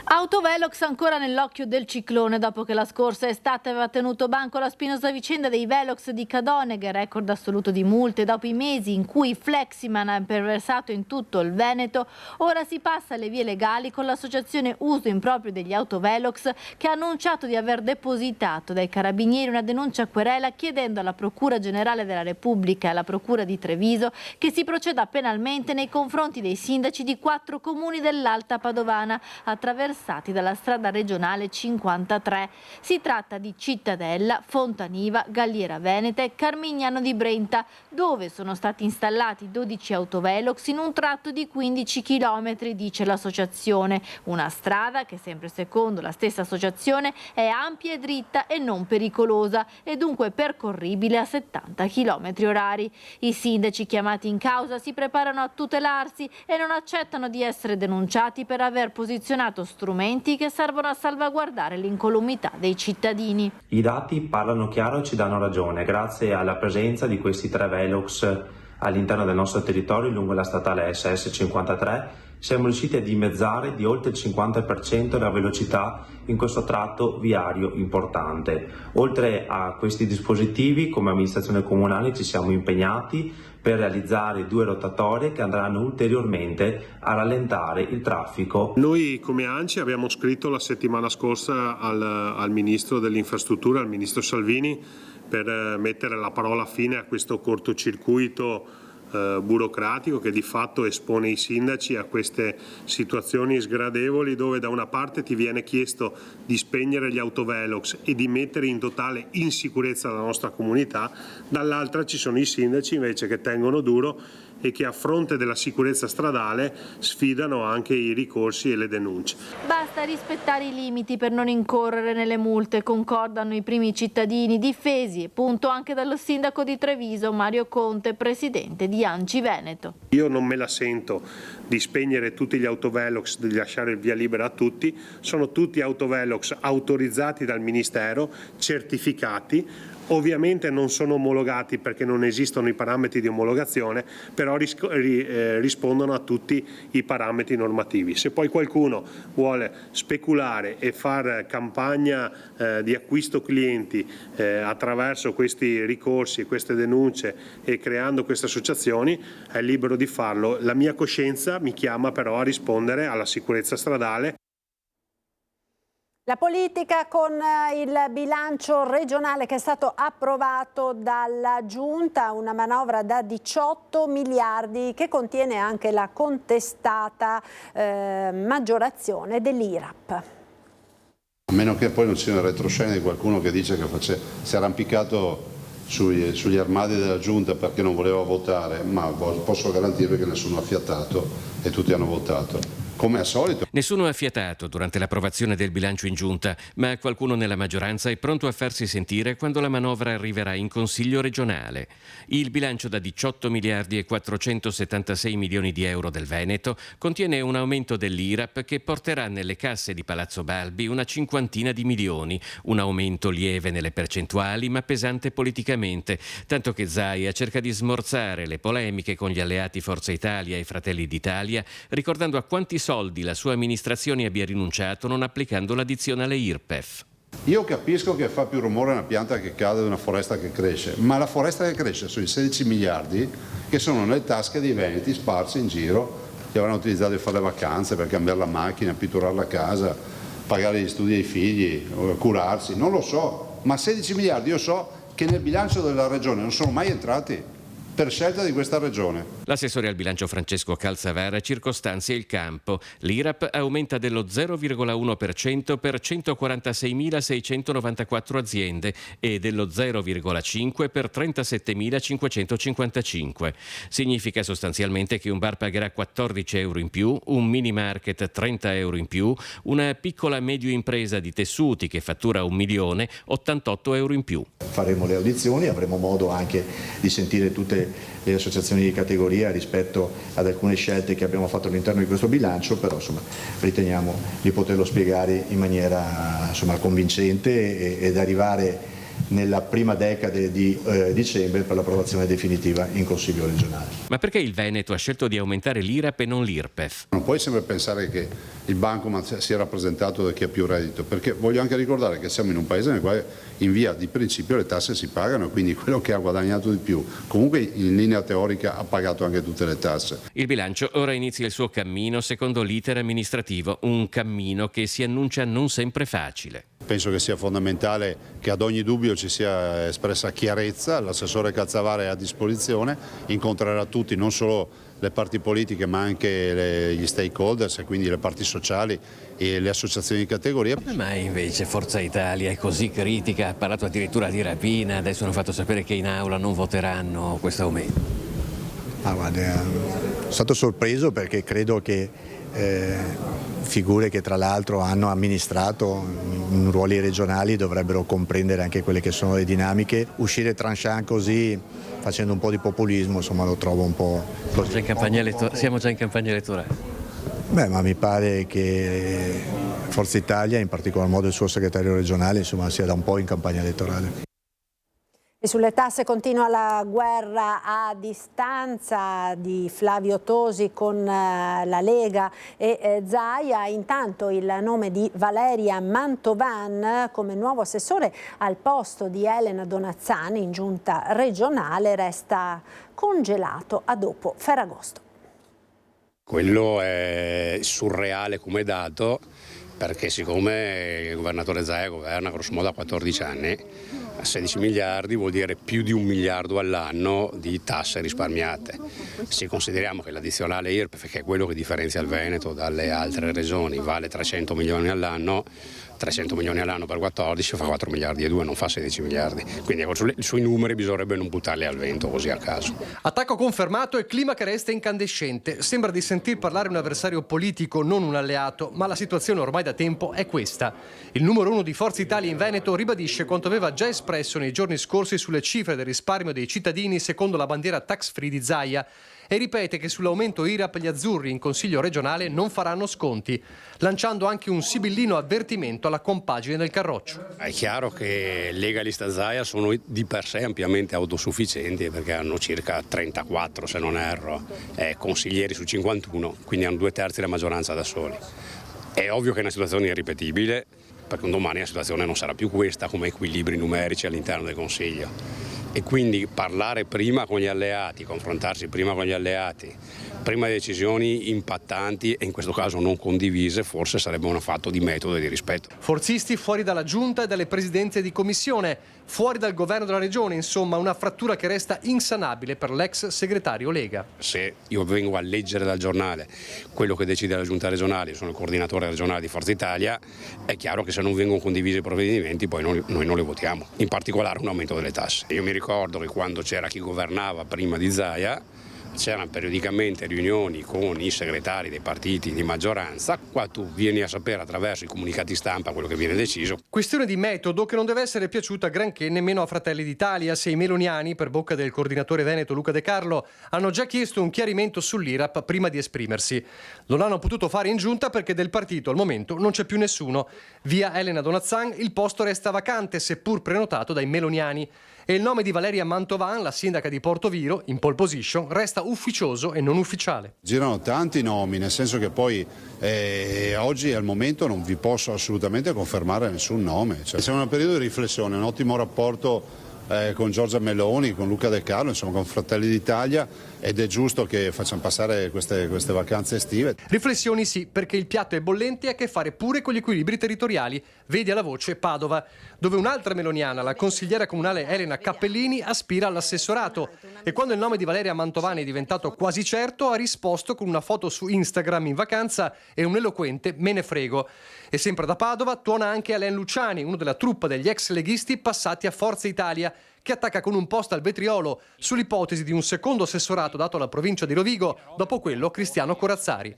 Autovelox ancora nell'occhio del ciclone dopo che la scorsa estate aveva tenuto banco la spinosa vicenda dei Velox di Cadoneghe, record assoluto di multe dopo i mesi in cui Fleximan ha imperversato in tutto il Veneto. Ora si passa alle vie legali con l'associazione Uso Improprio degli Autovelox, che ha annunciato di aver depositato dai carabinieri una denuncia a querela chiedendo alla Procura Generale della Repubblica e alla Procura di Treviso che si proceda penalmente nei confronti dei sindaci di 4 comuni dell'Alta Padovana attraversati dalla strada regionale 53. Si tratta di Cittadella, Fontaniva, Galliera Veneta e Carmignano di Brenta, dove sono stati installati 12 autovelox in un tratto di 15 km, dice l'associazione. Una strada che, sempre secondo la stessa associazione, è ampia e dritta e non pericolosa e dunque percorribile a 70 km orari. I sindaci chiamati in causa si preparano a tutelarsi e non accettano di essere denunciati per aver posizionato strumenti che servono a salvaguardare l'incolumità dei cittadini. I dati parlano chiaro e ci danno ragione. Grazie alla presenza di questi 3 Velox all'interno del nostro territorio lungo la statale SS53 siamo riusciti a dimezzare di oltre il 50% la velocità in questo tratto viario importante. Oltre a questi dispositivi, come amministrazione comunale ci siamo impegnati per realizzare 2 rotatorie che andranno ulteriormente a rallentare il traffico. Noi come ANCI abbiamo scritto la settimana scorsa al Ministro delle Infrastrutture, al Ministro Salvini, per mettere la parola fine a questo cortocircuito burocratico che di fatto espone i sindaci a queste situazioni sgradevoli, dove da una parte ti viene chiesto di spegnere gli autovelox e di mettere in totale insicurezza la nostra comunità, dall'altra ci sono i sindaci invece che tengono duro e che a fronte della sicurezza stradale sfidano anche i ricorsi e le denunce. Basta rispettare i limiti per non incorrere nelle multe, concordano i primi cittadini, difesi e punto anche dallo sindaco di Treviso Mario Conte, presidente di ANCI Veneto. Io non me la sento di spegnere tutti gli autovelox, di lasciare il via libera a tutti, sono tutti autovelox autorizzati dal Ministero, certificati. Ovviamente non sono omologati perché non esistono i parametri di omologazione, però rispondono a tutti i parametri normativi. Se poi qualcuno vuole speculare e far campagna di acquisto clienti attraverso questi ricorsi, queste denunce e creando queste associazioni, è libero di farlo. La mia coscienza mi chiama però a rispondere alla sicurezza stradale. La politica con il bilancio regionale che è stato approvato dalla Giunta, una manovra da 18 miliardi che contiene anche la contestata maggiorazione dell'IRAP. A meno che poi non sia una retroscena di qualcuno che dice che si è arrampicato sugli armadi della Giunta perché non voleva votare, ma posso garantirvi che nessuno ha fiatato e tutti hanno votato. Come al solito. Nessuno ha fiatato durante l'approvazione del bilancio in Giunta, ma qualcuno nella maggioranza è pronto a farsi sentire quando la manovra arriverà in Consiglio regionale. Il bilancio da 18 miliardi e 476 milioni di euro del Veneto contiene un aumento dell'IRAP che porterà nelle casse di Palazzo Balbi una 50 di milioni, un aumento lieve nelle percentuali ma pesante politicamente, tanto che Zaia cerca di smorzare le polemiche con gli alleati Forza Italia e Fratelli d'Italia, ricordando a quanti soldi la sua amministrazione abbia rinunciato non applicando l'addizionale IRPEF. Io capisco che fa più rumore una pianta che cade di una foresta che cresce, ma la foresta che cresce sono i 16 miliardi che sono nelle tasche dei veneti sparsi in giro, che avranno utilizzato per fare le vacanze, per cambiare la macchina, pitturare la casa, pagare gli studi ai figli, curarsi, non lo so, ma 16 miliardi io so che nel bilancio della regione non sono mai entrati. Per scelta di questa regione. L'assessore al bilancio Francesco Calzavara circostanzia il campo. L'IRAP aumenta dello 0,1% per 146.694 aziende e dello 0,5% per 37.555. Significa sostanzialmente che un bar pagherà 14 euro in più, un mini market 30 euro in più, una piccola medio impresa di tessuti che fattura 1 milione 88 euro in più. Faremo le audizioni, avremo modo anche di sentire tutte le associazioni di categoria rispetto ad alcune scelte che abbiamo fatto all'interno di questo bilancio, però insomma, riteniamo di poterlo spiegare in maniera convincente ed arrivare nella prima decade di dicembre per l'approvazione definitiva in Consiglio regionale. Ma perché il Veneto ha scelto di aumentare l'IRAP e non l'IRPEF? Non puoi sempre pensare che il bancomat sia rappresentato da chi ha più reddito, perché voglio anche ricordare che siamo in un paese nel quale in via di principio le tasse si pagano, quindi quello che ha guadagnato di più comunque in linea teorica ha pagato anche tutte le tasse. Il bilancio ora inizia il suo cammino secondo l'iter amministrativo, un cammino che si annuncia non sempre facile. Penso che sia fondamentale che ad ogni dubbio ci sia espressa chiarezza, l'assessore Cazzavara è a disposizione, incontrerà tutti, non solo le parti politiche ma anche gli stakeholders e quindi le parti sociali e le associazioni di categoria. Come mai invece Forza Italia è così critica, ha parlato addirittura di rapina, adesso hanno fatto sapere che in aula non voteranno questo aumento? Guarda, sono stato sorpreso perché credo che figure che tra l'altro hanno amministrato in ruoli regionali dovrebbero comprendere anche quelle che sono le dinamiche. Uscire tranchant così facendo un po' di populismo, insomma, lo trovo un po'... Siamo già in campagna elettorale. Beh, ma mi pare che Forza Italia, in particolar modo il suo segretario regionale, insomma, sia da un po' in campagna elettorale. E sulle tasse continua la guerra a distanza di Flavio Tosi con la Lega e Zaia. Intanto il nome di Valeria Mantovan come nuovo assessore al posto di Elena Donazzani in giunta regionale resta congelato a dopo Ferragosto. Quello è surreale come dato, perché siccome il governatore Zaia governa grosso modo da 14 anni, 16 miliardi vuol dire più di 1 miliardo all'anno di tasse risparmiate. Se consideriamo che l'addizionale IRPEF, che è quello che differenzia il Veneto dalle altre regioni, vale 300 milioni all'anno, 300 milioni all'anno per 14 fa 4 miliardi e 2, non fa 16 miliardi. Quindi sui numeri bisognerebbe non buttarli al vento così a caso. Attacco confermato e clima che resta incandescente. Sembra di sentir parlare un avversario politico, non un alleato, ma la situazione ormai da tempo è questa. Il numero 1 di Forza Italia in Veneto ribadisce quanto aveva già espresso nei giorni scorsi sulle cifre del risparmio dei cittadini secondo la bandiera tax free di Zaia e ripete che sull'aumento IRAP gli azzurri in Consiglio regionale non faranno sconti, lanciando anche un sibillino avvertimento alla compagine del Carroccio. È chiaro che Lega e Lista Zaia sono di per sé ampiamente autosufficienti perché hanno circa 34, se non erro, consiglieri su 51, quindi hanno 2/3 della maggioranza da soli. È ovvio che è una situazione irripetibile, perché un domani la situazione non sarà più questa come equilibri numerici all'interno del Consiglio. E quindi parlare prima con gli alleati, confrontarsi prima con gli alleati, prima decisioni impattanti e in questo caso non condivise, forse sarebbe un fatto di metodo e di rispetto. Forzisti fuori dalla giunta e dalle presidenze di commissione, fuori dal governo della regione, insomma una frattura che resta insanabile per l'ex segretario Lega. Se io vengo a leggere dal giornale quello che decide la giunta regionale, sono il coordinatore regionale di Forza Italia, è chiaro che se non vengono condivisi i provvedimenti poi noi non li votiamo, in particolare un aumento delle tasse. Io mi ricordo che quando c'era chi governava prima di Zaia c'erano periodicamente riunioni con i segretari dei partiti di maggioranza, qua tu vieni a sapere attraverso i comunicati stampa quello che viene deciso. Questione di metodo che non deve essere piaciuta granché nemmeno a Fratelli d'Italia, se i meloniani, per bocca del coordinatore veneto Luca De Carlo, hanno già chiesto un chiarimento sull'IRAP prima di esprimersi. Non hanno potuto fare in giunta perché del partito al momento non c'è più nessuno. Via Elena Donazzan il posto resta vacante, seppur prenotato dai meloniani. E il nome di Valeria Mantovan, la sindaca di Portoviro, in pole position, resta ufficioso e non ufficiale. Girano tanti nomi, nel senso che poi oggi al momento non vi posso assolutamente confermare nessun nome. Siamo in un periodo di riflessione, un ottimo rapporto con Giorgia Meloni, con Luca De Carlo, insomma con Fratelli d'Italia, ed è giusto che facciamo passare queste vacanze estive. Riflessioni sì, perché il piatto è bollente e ha a che fare pure con gli equilibri territoriali. Vedi alla voce Padova, dove un'altra meloniana, la consigliera comunale Elena Cappellini, aspira all'assessorato. E quando il nome di Valeria Mantovani è diventato quasi certo, ha risposto con una foto su Instagram in vacanza e un eloquente "me ne frego". E sempre da Padova tuona anche Alain Luciani, uno della truppa degli ex leghisti passati a Forza Italia, che attacca con un post al vetriolo sull'ipotesi di un secondo assessorato dato alla provincia di Rovigo dopo quello a Cristiano Corazzari.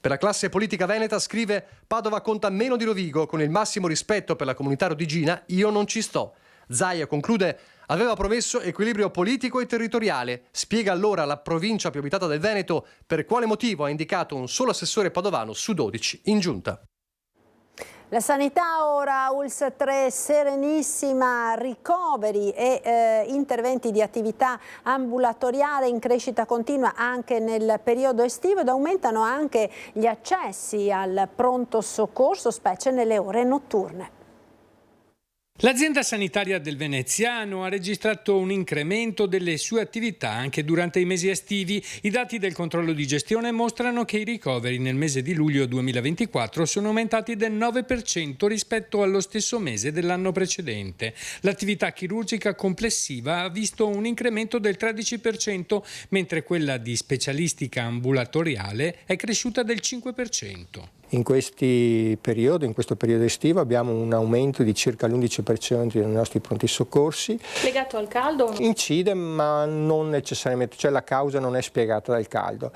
Per la classe politica veneta, scrive, Padova conta meno di Rovigo, con il massimo rispetto per la comunità rodigina, io non ci sto. Zaia conclude, Aveva promesso equilibrio politico e territoriale. Spiega allora la provincia più abitata del Veneto per quale motivo ha indicato un solo assessore padovano su 12 in giunta. La sanità ora, ULSS 3 serenissima, ricoveri e interventi di attività ambulatoriale in crescita continua anche nel periodo estivo ed aumentano anche gli accessi al pronto soccorso, specie nelle ore notturne. L'azienda sanitaria del Veneziano ha registrato un incremento delle sue attività anche durante i mesi estivi. I dati del controllo di gestione mostrano che i ricoveri nel mese di luglio 2024 sono aumentati del 9% rispetto allo stesso mese dell'anno precedente. L'attività chirurgica complessiva ha visto un incremento del 13%, mentre quella di specialistica ambulatoriale è cresciuta del 5%. In questo periodo estivo abbiamo un aumento di circa l'11% dei nostri pronti soccorsi. Legato al caldo? Incide, ma non necessariamente, cioè la causa non è spiegata dal caldo.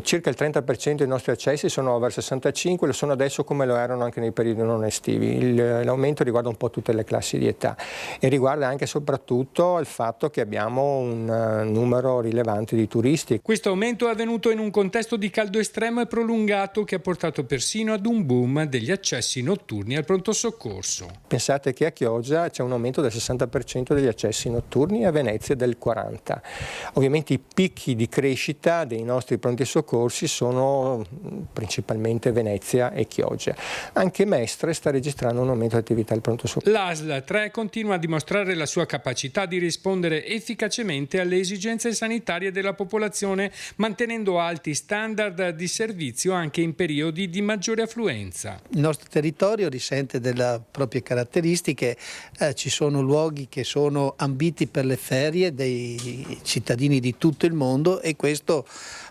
Circa il 30% dei nostri accessi sono over 65, lo sono adesso come lo erano anche nei periodi non estivi. L'aumento riguarda un po' tutte le classi di età e riguarda anche e soprattutto il fatto che abbiamo un numero rilevante di turisti. Questo aumento è avvenuto in un contesto di caldo estremo e prolungato che ha portato persino ad un boom degli accessi notturni al pronto soccorso. Pensate che a Chioggia c'è un aumento del 60% degli accessi notturni e a Venezia del 40%. Ovviamente i picchi di crescita dei nostri pronti soccorsi sono principalmente Venezia e Chioggia. Anche Mestre sta registrando un aumento di attività al pronto soccorso. L'ASL 3 continua a dimostrare la sua capacità di rispondere efficacemente alle esigenze sanitarie della popolazione, mantenendo alti standard di servizio anche in periodi di maggiore affluenza. Il nostro territorio risente delle proprie caratteristiche, ci sono luoghi che sono ambiti per le ferie dei cittadini di tutto il mondo e questo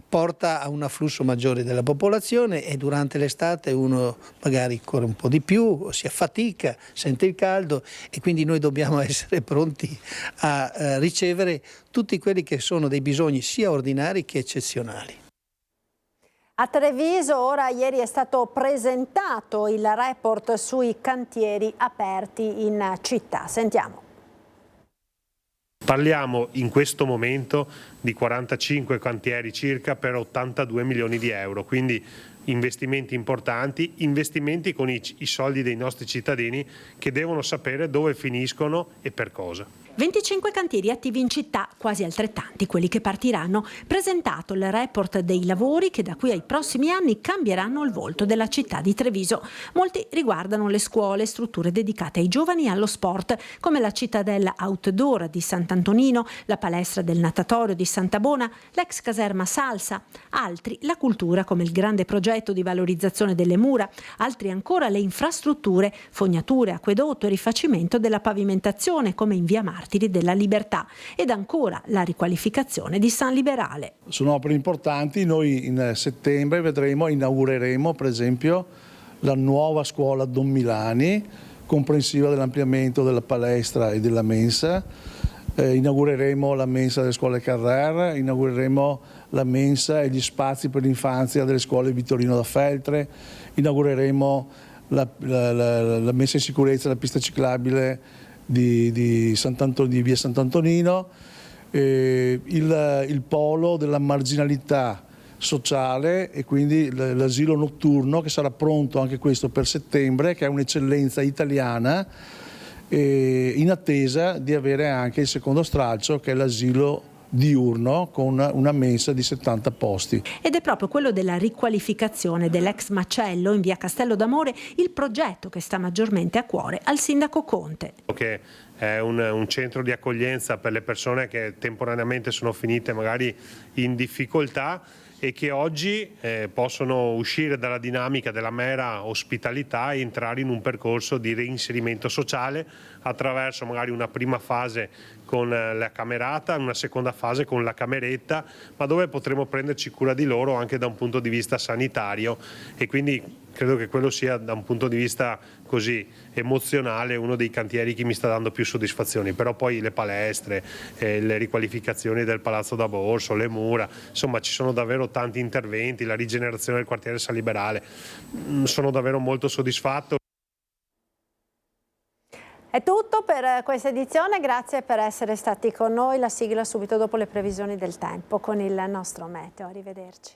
porta a un afflusso maggiore della popolazione e durante l'estate uno magari corre un po' di più, si affatica, sente il caldo e quindi noi dobbiamo essere pronti a ricevere tutti quelli che sono dei bisogni sia ordinari che eccezionali. A Treviso ora ieri è stato presentato il report sui cantieri aperti in città. Sentiamo. Parliamo in questo momento di 45 cantieri circa per 82 milioni di euro, quindi investimenti importanti, investimenti con i soldi dei nostri cittadini che devono sapere dove finiscono e per cosa. 25 cantieri attivi in città, quasi altrettanti quelli che partiranno. Presentato il report dei lavori che da qui ai prossimi anni cambieranno il volto della città di Treviso. Molti riguardano le scuole, strutture dedicate ai giovani e allo sport, come la cittadella outdoor di Sant'Antonino, la palestra del natatorio di Santa Bona, l'ex caserma Salsa. Altri la cultura, come il grande progetto di valorizzazione delle mura. Altri ancora le infrastrutture, fognature, acquedotto e rifacimento della pavimentazione, come in via Martiri della Libertà, ed ancora la riqualificazione di San Liberale. Sono opere importanti, noi in settembre inaugureremo per esempio la nuova scuola Don Milani, comprensiva dell'ampliamento della palestra e della mensa, inaugureremo la mensa delle scuole Carrer, inaugureremo la mensa e gli spazi per l'infanzia delle scuole Vittorino da Feltre, inaugureremo la messa in sicurezza della pista ciclabile di via Sant'Antonino, il polo della marginalità sociale e quindi l'asilo notturno che sarà pronto anche questo per settembre, che è un'eccellenza italiana, in attesa di avere anche il secondo stralcio che è l'asilo diurno con una mensa di 70 posti. Ed è proprio quello della riqualificazione dell'ex macello in via Castello d'Amore il progetto che sta maggiormente a cuore al sindaco Conte. Che è un centro di accoglienza per le persone che temporaneamente sono finite magari in difficoltà e che oggi possono uscire dalla dinamica della mera ospitalità e entrare in un percorso di reinserimento sociale attraverso magari una prima fase con la camerata, una seconda fase con la cameretta, ma dove potremo prenderci cura di loro anche da un punto di vista sanitario e quindi credo che quello sia da un punto di vista così emozionale uno dei cantieri che mi sta dando più soddisfazioni, però poi le palestre, le riqualificazioni del Palazzo da Borso, le mura, insomma ci sono davvero tanti interventi, la rigenerazione del quartiere San Liberale, sono davvero molto soddisfatto. È tutto per questa edizione, grazie per essere stati con noi. La sigla subito dopo le previsioni del tempo con il nostro meteo. Arrivederci.